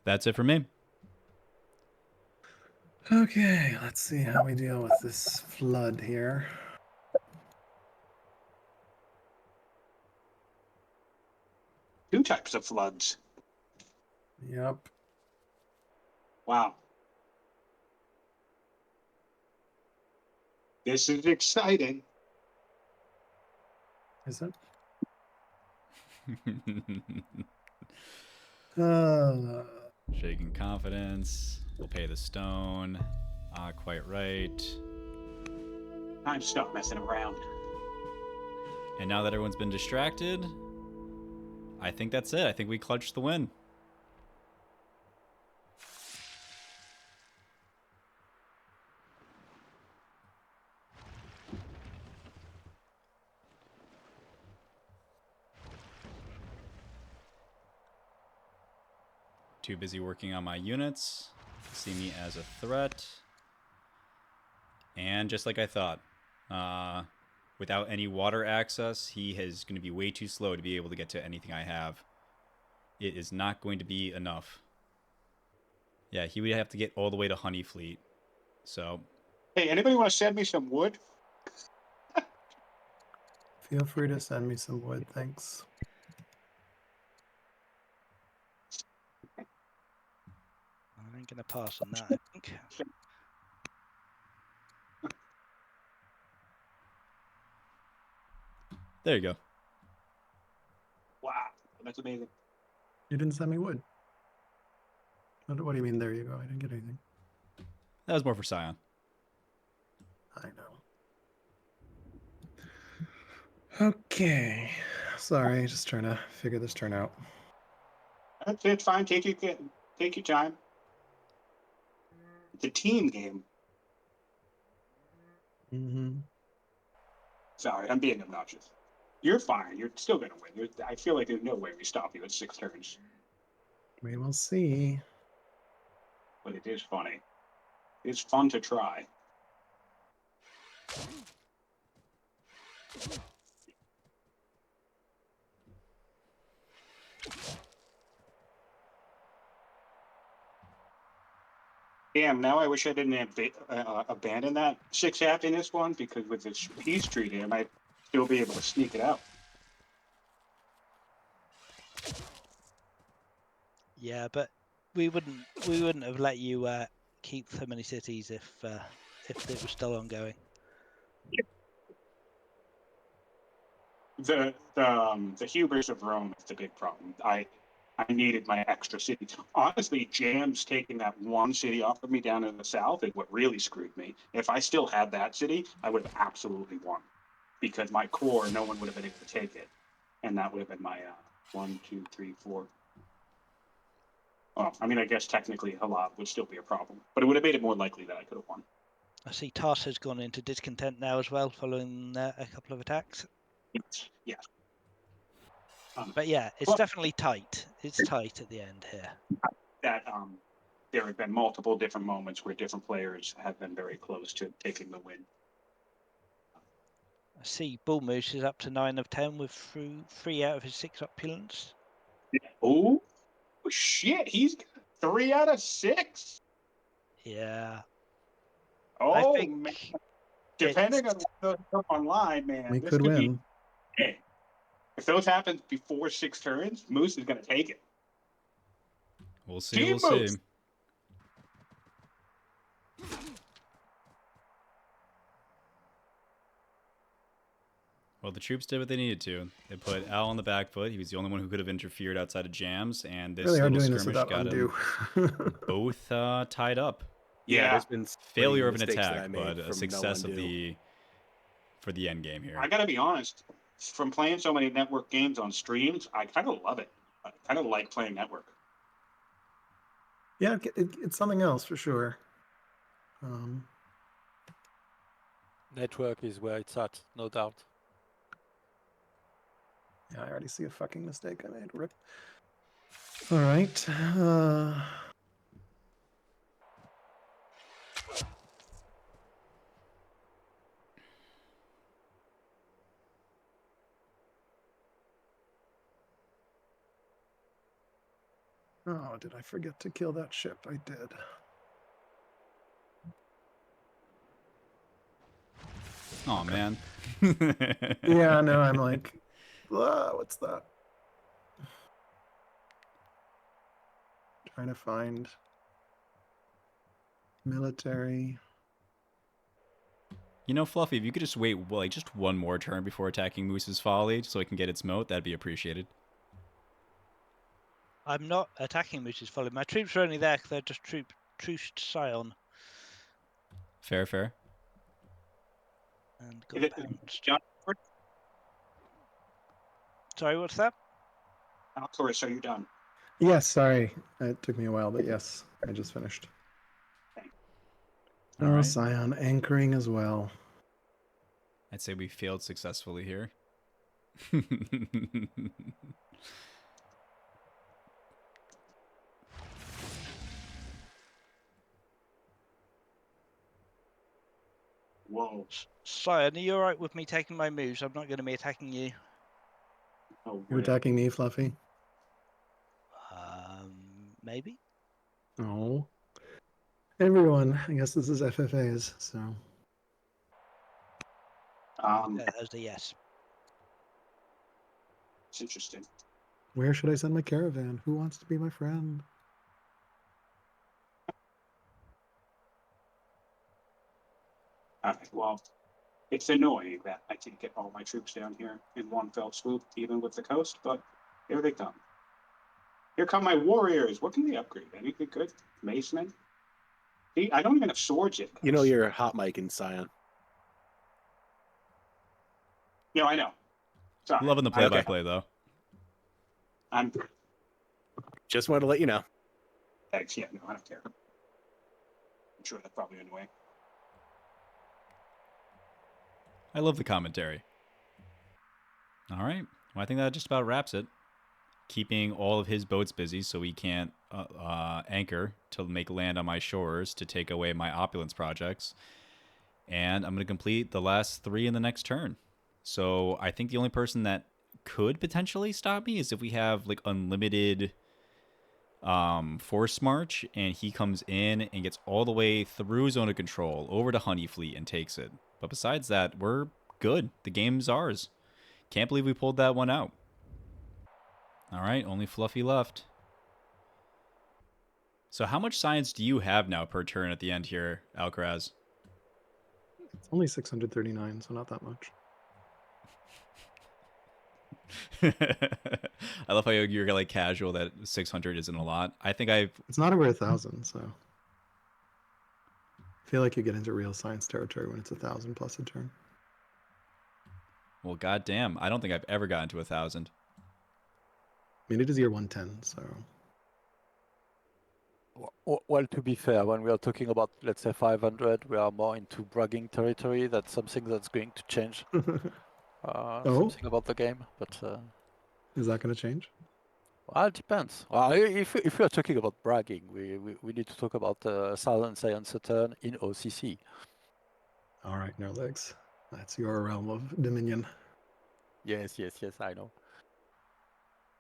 That's it for me. Okay, let's see how we deal with this flood here. Two types of floods. Yep. Wow. This is exciting. Is it? Shaking confidence. We'll pay the stone. Ah, quite right. Time to stop messing around. And now that everyone's been distracted, I think that's it. I think we clutched the win. Too busy working on my units to see me as a threat. And just like I thought, Without any water access, he is going to be way too slow to be able to get to anything I have. It is not going to be enough. Yeah, he would have to get all the way to Honeyfleet. So, Hey, anybody want to send me some wood? Feel free to send me some wood, thanks. I ain't gonna pass on that, I think. there you go. Wow, that's amazing. You didn't send me wood. What do you mean, there you go? I didn't get anything. That was more for Sion. I know. Okay. Sorry, just trying to figure this turn out. It's fine. Take your time. It's a team game. Mm-hmm. Sorry, I'm being obnoxious. You're fine. You're still going to win. I feel like there's no way we stop you at 6 turns. We will see. But it is funny. It's fun to try. Damn, now I wish I didn't abandon that 6 happiness one, because with this peace treaty, I might still be able to sneak it out. Yeah, but we wouldn't have let you keep so many cities if it was still ongoing. The hubris of Rome is the big problem. I needed my extra cities. Honestly, Jam's taking that one city off of me down in the south is what really screwed me. If I still had that city, I would have absolutely won, because my core, no one would have been able to take it, and that would have been my 1, 2, 3, 4. Oh, I mean, I guess technically a lot would still be a problem, but it would have made it more likely that I could have won. I see Tars has gone into discontent now as well, following a couple of attacks. Yes. But yeah, it's definitely tight. It's tight at the end here. That there have been multiple different moments where different players have been very close to taking the win. I see Bull Moose is up to 9 of 10 with 3 out of his 6 opulence. Oh shit! He's got 3 out of 6. Yeah. Oh, I think man. Depending on what goes up online, man, We this could win. Hey, if those happen before 6 turns, Moose is going to take it. We'll see. Team We'll Moose. see. Well, the troops did what they needed to. They put Al on the back foot. He was the only one who could have interfered outside of Jams, and this Really hard little doing this skirmish without got undo. them both tied up. Yeah. There's been Failure of an mistakes that I attack, made but a from success no of undo. for the end game here. I got to be honest. From playing so many network games on streams, I kind of love it. I kind of like playing network. Yeah, it's something else for sure. Network is where it's at, no doubt. Yeah, I already see a fucking mistake I made. Rip. All right. Oh, did I forget to kill that ship? I did. Oh Okay. man. Yeah, no, I'm like, what's that? Trying to find military. You know, Fluffy, if you could just wait like just one more turn before attacking Moose's Folly so it can get its moat, that'd be appreciated. I'm not attacking Moose's Folly. My troops are only there because they're just truced Sion Fair, fair. and Is got it pounced. John? Sorry, what's that? Alcaraz, are you done? Yes, sorry. It took me a while, but yes, I just finished. All Oh, right. Scion anchoring as well. I'd say we failed successfully here. Whoa. Sion, are you alright with me taking my moves? I'm not going to be attacking you. Oh, You're wait. attacking me, Fluffy? Maybe? Oh. Everyone, I guess this is FFAs, so. As a yes. It's interesting. Where should I send my caravan? Who wants to be my friend? Alright, well, it's annoying that I can't get all my troops down here in one fell swoop, even with the coast, but here they come. Here come my warriors. What can they upgrade? Anything good? Macemen? See, I don't even have swords yet. You know guys. you're hot mic in Scion. Yeah, I know. Sorry. Loving the play-by-play, though. I'm Just wanted to let you know. thanks. Yeah, no, I don't care. I'm sure that's probably annoying. I love the commentary. All right. Well, I think that just about wraps it. Keeping all of his boats busy so he can't anchor to make land on my shores to take away my opulence projects. And I'm going to complete the last 3 in the next turn. So I think the only person that could potentially stop me is if we have like unlimited force march and he comes in and gets all the way through zone of control over to Honeyfleet and takes it. But besides that, we're good. The game's ours. Can't believe we pulled that one out. All right, only Fluffy left. So how much science do you have now per turn at the end here, Alcaraz? It's only 639, so not that much. I love how you're like casual that 600 isn't a lot. I think I've... It's not over 1,000, so. I feel like you get into real science territory when it's 1,000 plus a turn. Well, goddamn, I don't think I've ever gotten to 1,000. I mean, it is year 110, so. Well, to be fair, when we are talking about, let's say, 500, we are more into bragging territory. That's something that's going to change. Something about the game, but Is that going to change? well, it depends. Well, if we are talking about bragging, we need to talk about Southern Science Saturn in OCC. All right, no legs. That's your realm of dominion. Yes, I know.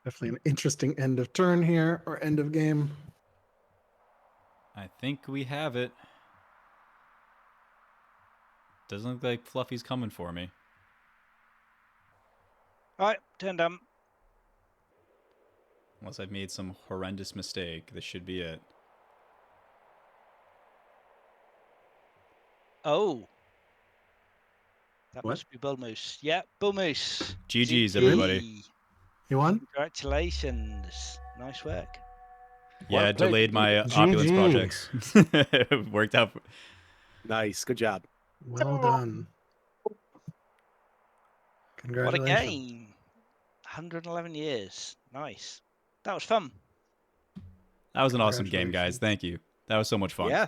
Definitely an interesting end of turn here, or end of game. I think we have it. Doesn't look like Fluffy's coming for me. All right, turn done. Unless I've made some horrendous mistake. This should be it. Oh. That What? must be Bull Moose. Yeah, Bull Moose. GG's, everybody. You won? Congratulations. Nice work. Yeah, Well played, delayed my indeed. opulence GG. projects. Worked out. Nice. Good job. Well done. What a Congratulations. game. 111 years. Nice. That was fun. That was an awesome game, guys. Thank you. That was so much fun. Yeah.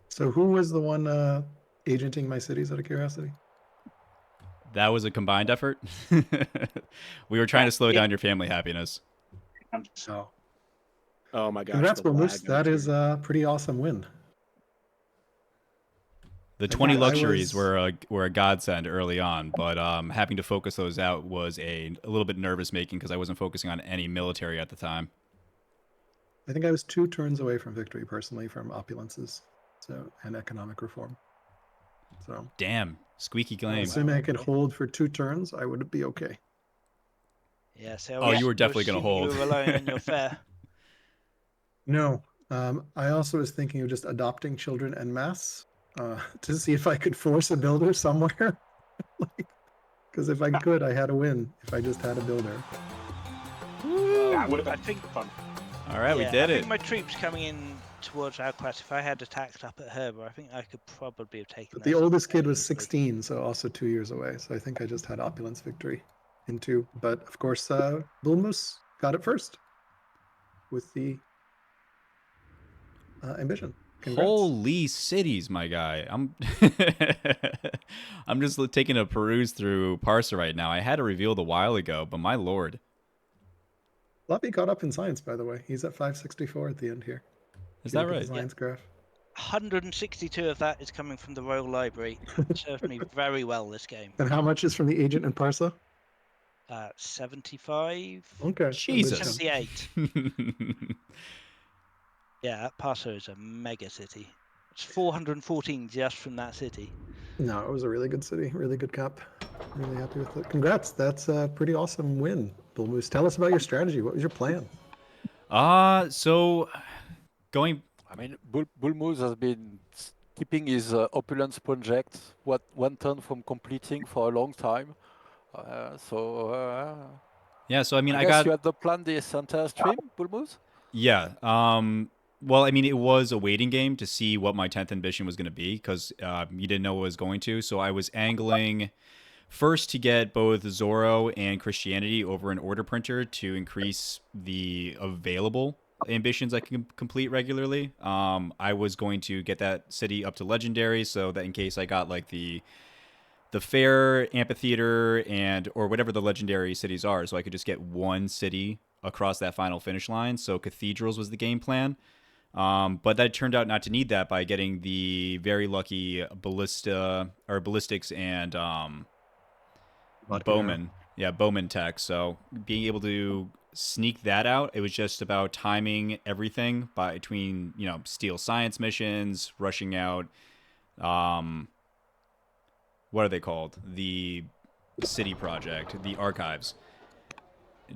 So who was the one agenting my cities out of curiosity? That was a combined effort. We were trying to slow down your family happiness. I'm just, Oh my gosh. Congrats, the Wilmus. lag That on is a pretty awesome win. The 20 I luxuries was- were a godsend early on, but having to focus those out was a little bit nervous making because I wasn't focusing on any military at the time. I think I was 2 turns away from victory personally from opulences, and economic reform. So Damn, squeaky claim. assuming I could hold for 2 turns, I would be okay. Yeah, so Oh, you were definitely gonna hold. You were relying on your fare. No, I also was thinking of just adopting children en masse to see if I could force a builder somewhere. Because if I could, I had a win. If I just had a builder. that would have I been think fun. All right, we yeah, did I it. think my troops coming in towards Alcaraz, if I had attacked up at Herber, I think I could probably have taken But the those oldest kid fairly was easily. 16, so also 2 years away. So I think I just had opulence victory in 2. But of course, Bulmus got it first with the ambition. Congrats. Holy cities, my guy. I'm I'm just taking a peruse through Parser right now. I had a revealed a while ago, but my lord. Floppy caught up in science, by the way. He's at 564 at the end here. Is If you that look at right? the science graph. 162 of that is coming from the Royal Library. It served me very well this game. And how much is from the agent and Parsa? 75. Okay. that Jesus. makes sense. 78. Yeah, Paso is a mega city. It's 414 just from that city. No, it was a really good city, really good cap. Really happy with it. Congrats. That's a pretty awesome win. Bull Moose, tell us about your strategy. What was your plan? So going I mean, Bull Moose has been keeping his opulence project 1 turn from completing for a long time. yeah, so I mean, I I guess got you had the plan this entire stream, Bull Moose? yeah. Well, I mean, it was a waiting game to see what my 10th ambition was going to be because you didn't know what it was going to. So I was angling first to get both Zorro and Christianity over an order printer to increase the available ambitions I can complete regularly. I was going to get that city up to legendary so that in case I got like the fair amphitheater and or whatever the legendary cities are, so I could just get one city across that final finish line. So cathedrals was the game plan. But that turned out not to need that by getting the very lucky ballistics and Bowman. Yeah, Bowman tech. So being able to sneak that out, it was just about timing everything between, steel science missions, rushing out what are they called? The city project, the archives.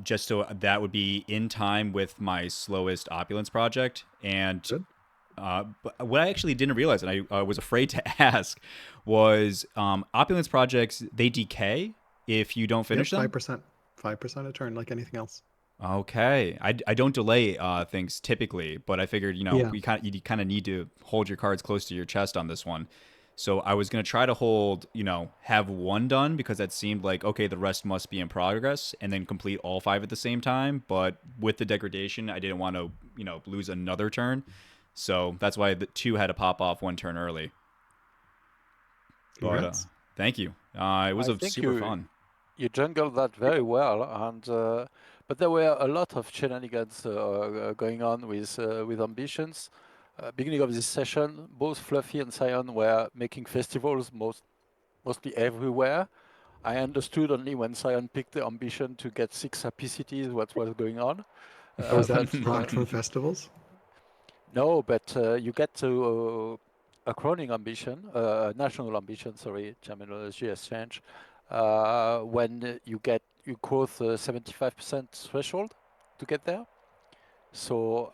Just so that would be in time with my slowest opulence project. And but what I actually didn't realize, and I was afraid to ask, was opulence projects, they decay if you don't finish them? 5%. 5% a turn, like anything else. Okay. I don't delay things typically, but I figured, you Yeah. kind of need to hold your cards close to your chest on this one. So I was going to try to hold, have one done because that seemed like, okay, the rest must be in progress and then complete all 5 at the same time. But with the degradation, I didn't want to, lose another turn. So that's why the 2 had to pop off 1 turn early. Congrats. But thank you. It was I a think super fun. You jungled that very well, and but there were a lot of shenanigans going on with ambitions. Beginning of this session, both Fluffy and Sion were making festivals mostly everywhere. I understood only when Sion picked the ambition to get 6 happy cities what was going on. Was that but blocked from festivals? no, but you get to a crowning ambition, national ambition, sorry, terminology has changed, when you cross 75% threshold to get there. So,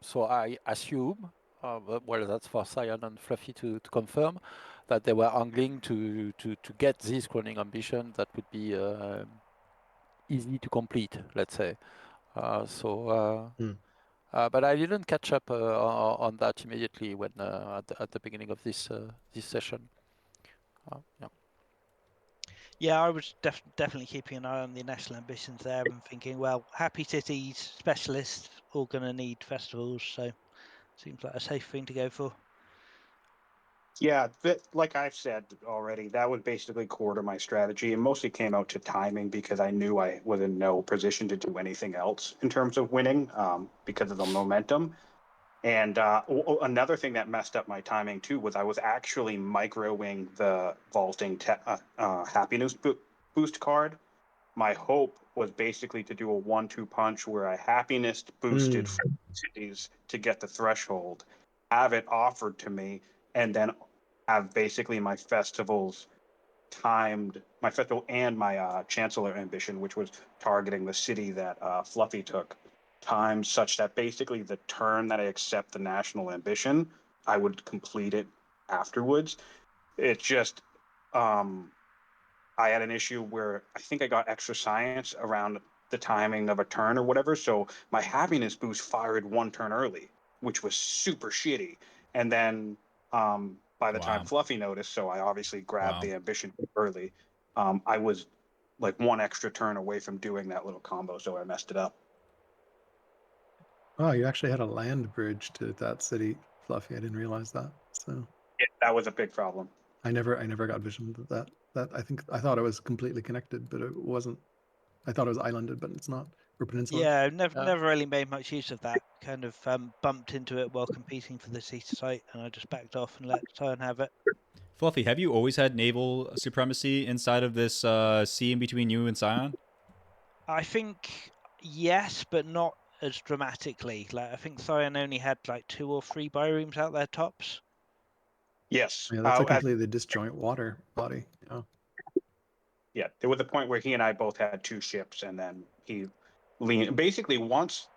so I assume, well, that's for Cyan and Fluffy to confirm, that they were angling to get this crowning ambition that would be easy to complete, let's say. But I didn't catch up on that immediately when at the beginning of this session. Yeah. Yeah, I was definitely keeping an eye on the national ambitions there and thinking, well, happy cities, specialists, all going to need festivals, so seems like a safe thing to go for. Yeah, like I've said already, that was basically core to my strategy. It mostly came out to timing because I knew I was in no position to do anything else in terms of winning because of the momentum. And another thing that messed up my timing too was I was actually microing the vaulting happiness boost card. My hope was basically to do a 1-2 punch where I happiness boosted cities to get the threshold, have it offered to me, and then have basically my festivals timed, my festival and my chancellor ambition, which was targeting the city that Fluffy took, timed such that basically the turn that I accept the national ambition, I would complete it afterwards. It's just I had an issue where I think I got extra science around the timing of a turn or whatever. So my happiness boost fired 1 turn early, which was super shitty. And then by the time Fluffy noticed, so I obviously grabbed the ambition early. I was like 1 extra turn away from doing that little combo, so I messed it up. Oh, you actually had a land bridge to that city, Fluffy. I didn't realize that. So Yeah, that was a big problem. I never got vision of that. I thought it was completely connected, but it wasn't. I thought it was islanded, but it's not. or Peninsula? Yeah, I've never really made much use of that. Kind of bumped into it while competing for the Caesar site, and I just backed off and let Sion have it. Fluffy, have you always had naval supremacy inside of this sea in between you and Sion? I think yes, but not as dramatically. Like I think Sion only had like 2 or 3 biorooms out there tops. Yes. Yeah, that's a completely disjoint water body. Yeah. Yeah, there was a point where he and I both had 2 ships, and then he leaned. Basically, once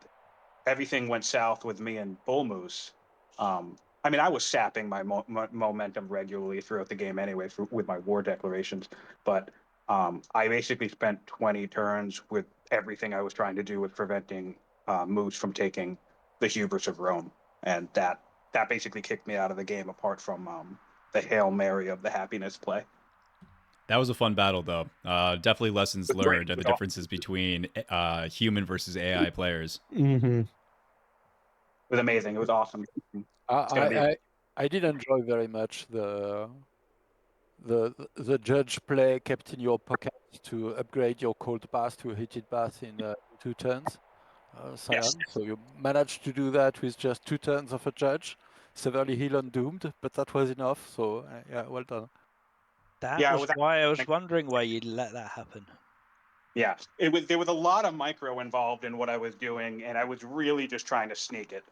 everything went south with me and Bull Moose, I mean, I was sapping my momentum regularly throughout the game anyway with my war declarations, but I basically spent 20 turns with everything I was trying to do with preventing Moose from taking the hubris of Rome, and that basically kicked me out of the game. Apart from the Hail Mary of the happiness play. That was a fun battle, though. Definitely lessons learned of the differences between human versus AI players. Mm-hmm. It was amazing. It was awesome. I did enjoy very much the judge play kept in your pocket to upgrade your cold bath to a heated bath in 2 turns, Sion. Yes. So you managed to do that with just 2 turns of a judge, severely heal and doomed, but that was enough. So yeah, well done. That was why I was wondering why you'd let that happen. Yeah, there was a lot of micro involved in what I was doing, and I was really just trying to sneak it.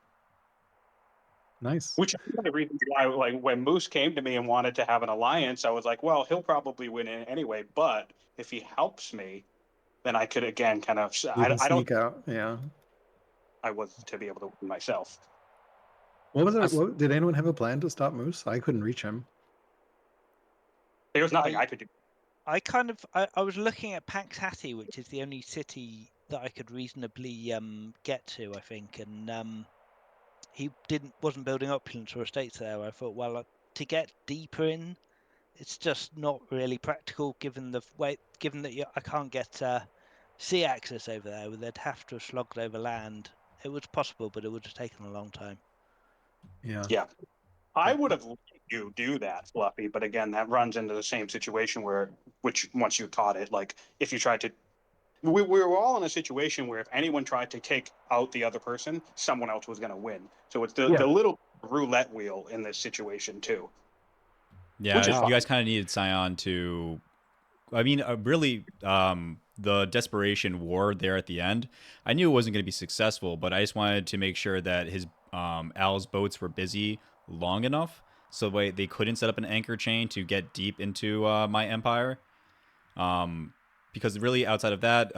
Nice. Which is one of the reasons why, like, when Moose came to me and wanted to have an alliance, I was like, well, he'll probably win it anyway, but if he helps me, then I could again kind of. I don't sneak out. Yeah. I was to be able to win myself. What was it? Did anyone have a plan to stop Moose? I couldn't reach him. There was nothing I could do. I was looking at Pax Hattie, which is the only city that I could reasonably get to, I think, and he wasn't building opulence or estates there. I thought, well, to get deeper in, it's just not really practical given that I can't get sea access over there. They'd have to have slogged over land. It was possible, but it would have taken a long time. Yeah. Yeah. I would have let you do that, Fluffy, but again, that runs into the same situation which once you taught it, like if you tried to, we were all in a situation where if anyone tried to take out the other person, someone else was going to win. So it's the little roulette wheel in this situation too. Yeah, you guys kind of needed Sion to, I mean, really, the desperation war there at the end, I knew it wasn't going to be successful, but I just wanted to make sure that his Al's boats were busy long enough so they couldn't set up an anchor chain to get deep into my empire. Because really, outside of that,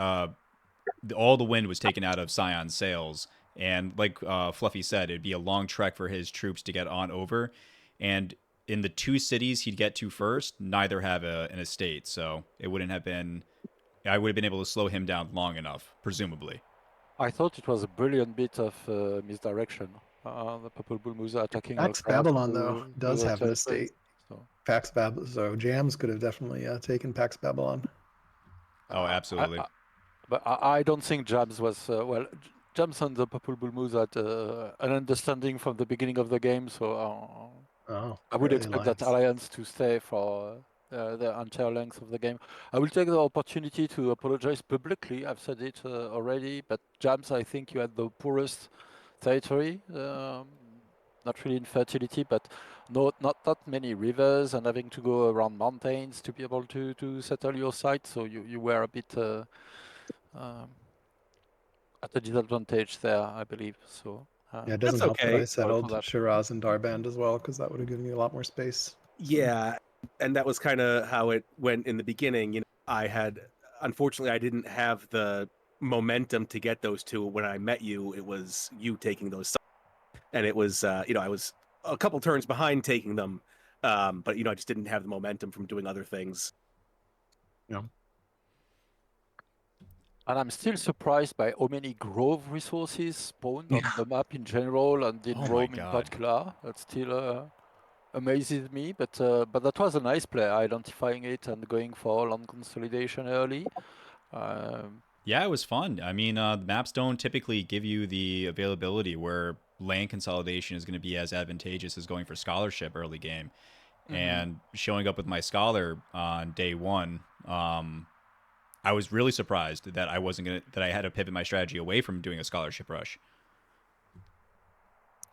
all the wind was taken out of Sion's sails. And like Fluffy said, it'd be a long trek for his troops to get on over. And in the 2 cities he'd get to first, neither have an estate. So it wouldn't have been... I would have been able to slow him down long enough, presumably. I thought it was a brilliant bit of misdirection. The Purple Bull Moose attacking Pax Alcaraz Babylon, though, does have an estate. So. Pax Babylon. So Jams could have definitely taken Pax Babylon. Oh, absolutely. But I don't think Jams was... Jams and the Purple Bull Moose had an understanding from the beginning of the game, so I would expect that alliance to stay for the entire length of the game. I will take the opportunity to apologize publicly. I've said it already, but Jams, I think you had the poorest territory. Not really in fertility, but not that many rivers and having to go around mountains to be able to settle your site. So you were a bit at a disadvantage there, I believe. So yeah, it doesn't help that I settled Shiraz and Darband as well, because that would have given me a lot more space. Yeah, and that was kind of how it went in the beginning. You know, unfortunately, I didn't have the momentum to get those 2. When I met you, it was you taking those, and it was I was a couple turns behind taking them, but I just didn't have the momentum from doing other things. Yeah. And I'm still surprised by how many grove resources spawned on the map in general and in Rome in particular. That still amazes me, but that was a nice play, identifying it and going for land consolidation early. Yeah, it was fun. I mean, the maps don't typically give you the availability where land consolidation is going to be as advantageous as going for scholarship early game. And showing up with my scholar on day 1, I was really surprised that I had to pivot my strategy away from doing a scholarship rush.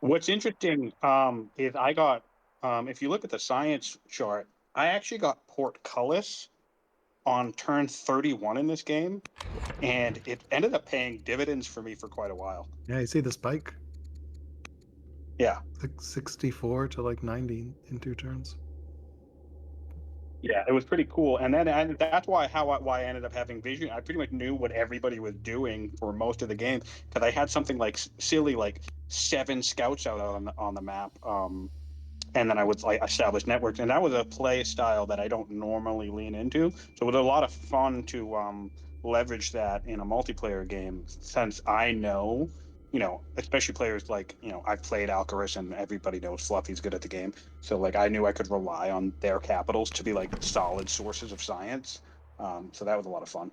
What's interesting is I got, if you look at the science chart, I actually got portcullis on turn 31 in this game, and it ended up paying dividends for me for quite a while. Yeah, you see the spike. Yeah. Like 64 to like 90 in 2 turns. Yeah, it was pretty cool, and that's why I ended up having vision. I pretty much knew what everybody was doing for most of the game because I had something like silly like 7 scouts out on the map, and then I would like establish networks, and that was a play style that I don't normally lean into. So it was a lot of fun to leverage that in a multiplayer game, since I know, especially players like, I've played Alcaraz and everybody knows Fluffy's good at the game. So like I knew I could rely on their capitals to be like solid sources of science. So that was a lot of fun.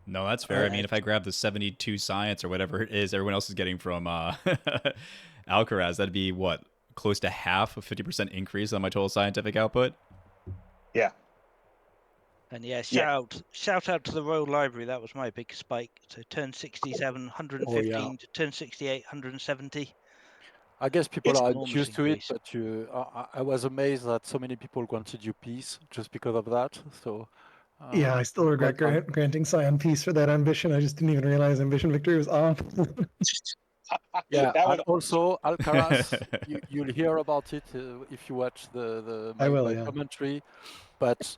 No, that's fair. I mean, if I grab the 72 science or whatever it is everyone else is getting from Alcaraz, that'd be what? Close to half, a 50% increase on my total scientific output. Yeah. And yeah, shout out to the Royal Library. That was my big spike. So turn 67, 115 to turn 68, 170. I guess people are enormous used to it, increase. but I was amazed that so many people granted you peace just because of that. So Yeah, I still regret granting Scion peace for that ambition. I just didn't even realize ambition victory was on. Yeah, That and was- also Alcaraz, you'll hear about it if you watch I will, my yeah. commentary. But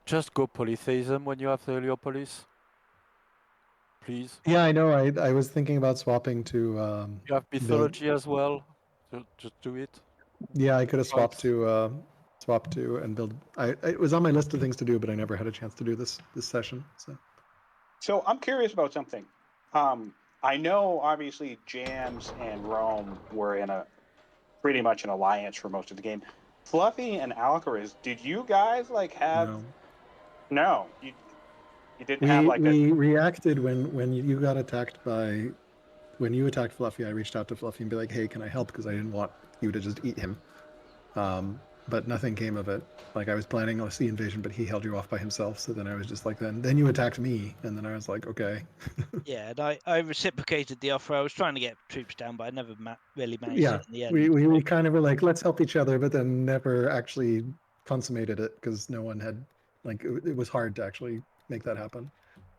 just go polytheism when you have the Heliopolis, please. Yeah, I know. I was thinking about swapping to. You have mythology as well. So just do it. Yeah, I could have Right. swapped to and build. It was on my list of things to do, but I never had a chance to do this session. So I'm curious about something. I know obviously Jams and Rome were in a pretty much an alliance for most of the game. Fluffy and Alcaraz, did you guys like have? No, you didn't have like we reacted when you got attacked by. When you attacked Fluffy, I reached out to Fluffy and be like, "Hey, can I help?" Because I didn't want you to just eat him. But nothing came of it. Like I was planning a sea invasion, but he held you off by himself. So then I was just like, then you attacked me, and then I was like, okay. Yeah, and I reciprocated the offer. I was trying to get troops down, but I never really managed Yeah, it in the end. we kind of were like, let's help each other, but then never actually consummated it because no one had like it was hard to actually make that happen.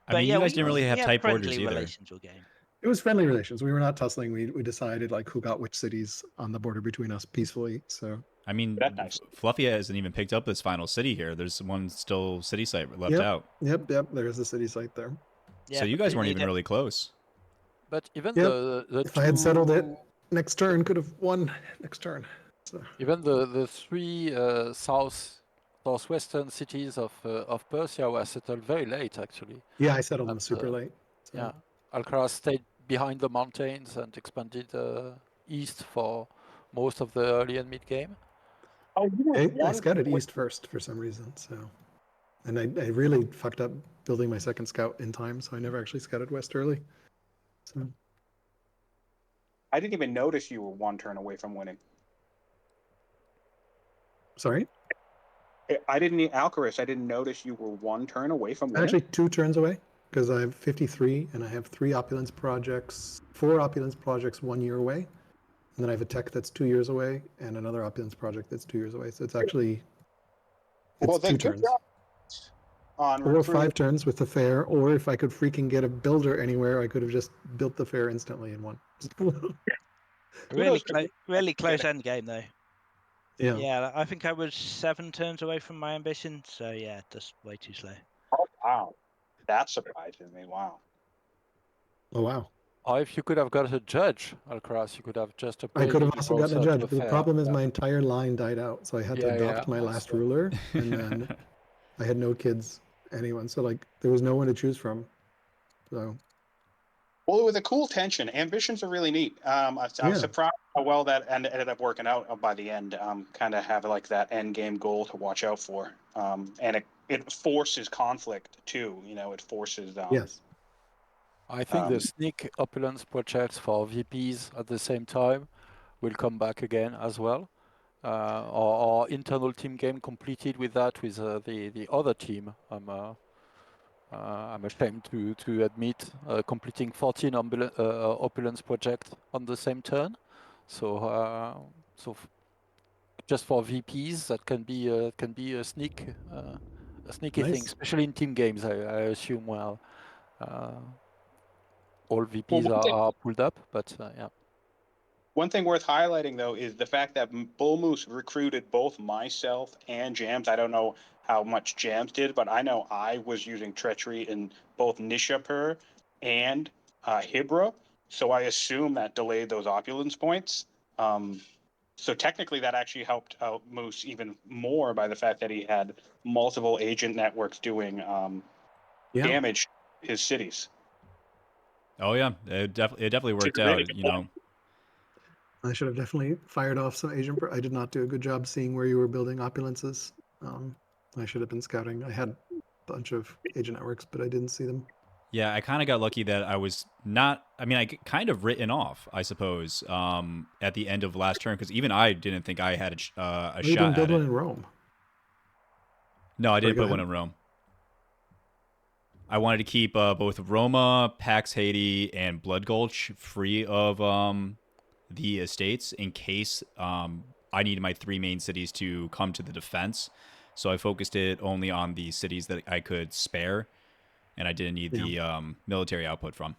I mean, you guys didn't really have tight borders either. Relations all game. It was friendly relations. We were not tussling. We decided like who got which cities on the border between us peacefully. So I mean, Fluffy hasn't even picked up this final city here. There's one still city site left out. Yep. There's a city site there. Yeah, so you guys weren't even really close. But even if I had settled it next turn, could have won next turn. So. Even the 3 southwestern cities of Persia were settled very late, actually. Yeah, I settled them super late. So. Yeah, Alcaraz stayed behind the mountains and expanded east for most of the early and mid game. Oh, I scouted east first for some reason, so, and I really fucked up building my second scout in time, so I never actually scouted west early. So I didn't even notice you were 1 turn away from winning. Sorry? Alcaraz, I didn't notice you were 1 turn away from winning. Actually, 2 turns away, because I have 53, and I have 3 opulence projects, 4 opulence projects 1 year away, and then I have a tech that's 2 years away, and another opulence project that's 2 years away. So it's actually 2 turns. Or 5 turns with the fair, or if I could freaking get a builder anywhere, I could have just built the fair instantly in 1. Really close end game though. Yeah. Yeah, I think I was 7 turns away from my ambition, so yeah, just way too slow. Oh wow, that surprised me. Wow. Oh wow. Or if you could have got a judge, Alcaraz, you could have just. I could have also gotten a judge, but the problem is my entire line died out, so I had to adopt my last ruler, and then I had no kids, anyone, so like there was no one to choose from. So. Well, it was a cool tension. Ambitions are really neat. I was surprised how well that ended up working out by the end. Kind of have like that end game goal to watch out for, and it forces conflict too. It forces. Yes. I think the sneak opulence projects for VPs at the same time will come back again as well. Our internal team game completed with that with the other team. I'm ashamed to admit completing 14 opulence projects on the same turn. So just for VPs, that can be a sneaky thing, Nice. especially in team games. I assume all Well, VPs are pulled up, but yeah. one thing worth highlighting, though, is the fact that Bull Moose recruited both myself and Jams. I don't know how much Jams did, but I know I was using treachery in both Nishapur and Hibra, so I assume that delayed those opulence points. So technically, that actually helped out Moose even more by the fact that he had multiple agent networks doing Yeah. damage to his cities. Oh yeah, it definitely worked really out. good You know, I should have definitely fired off some agent. I did not do a good job seeing where you were building opulences. I should have been scouting. I had a bunch of agent networks, but I didn't see them. yeah, I kind of got lucky that I was not. I mean, I kind of written off, I suppose, at the end of last turn because even I didn't think I had a Oh, you shot didn't build at one it. in Rome. No, I Sorry, didn't go put one ahead. in Rome. I wanted to keep both Roma, Pax Haiti, and Blood Gulch free of the estates in case I needed my 3 main cities to come to the defense. So I focused it only on the cities that I could spare, and I didn't need Yeah. the military output from.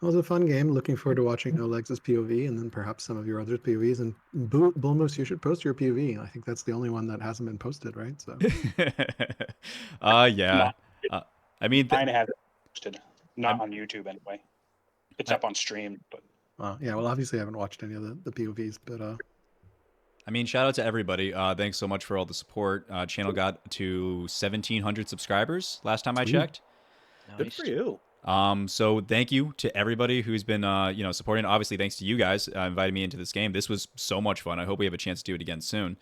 It was a fun game. Looking forward to watching Oleg's POV and then perhaps some of your other POVs. And Bull Moose, you should post your POV. I think that's the only one that hasn't been posted, right? So Yeah. I mean, Mine has it posted, not I'm- on YouTube anyway. It's I- up on stream, but yeah. Well, obviously I haven't watched any of the POVs, but I mean, shout out to everybody. Thanks so much for all the support. Channel got to 1,700 subscribers last time I Sweet. checked. Good Nice. for you. So thank you to everybody who's been, supporting. Obviously, thanks to you guys inviting me into this game. This was so much fun. I hope we have a chance to do it again soon.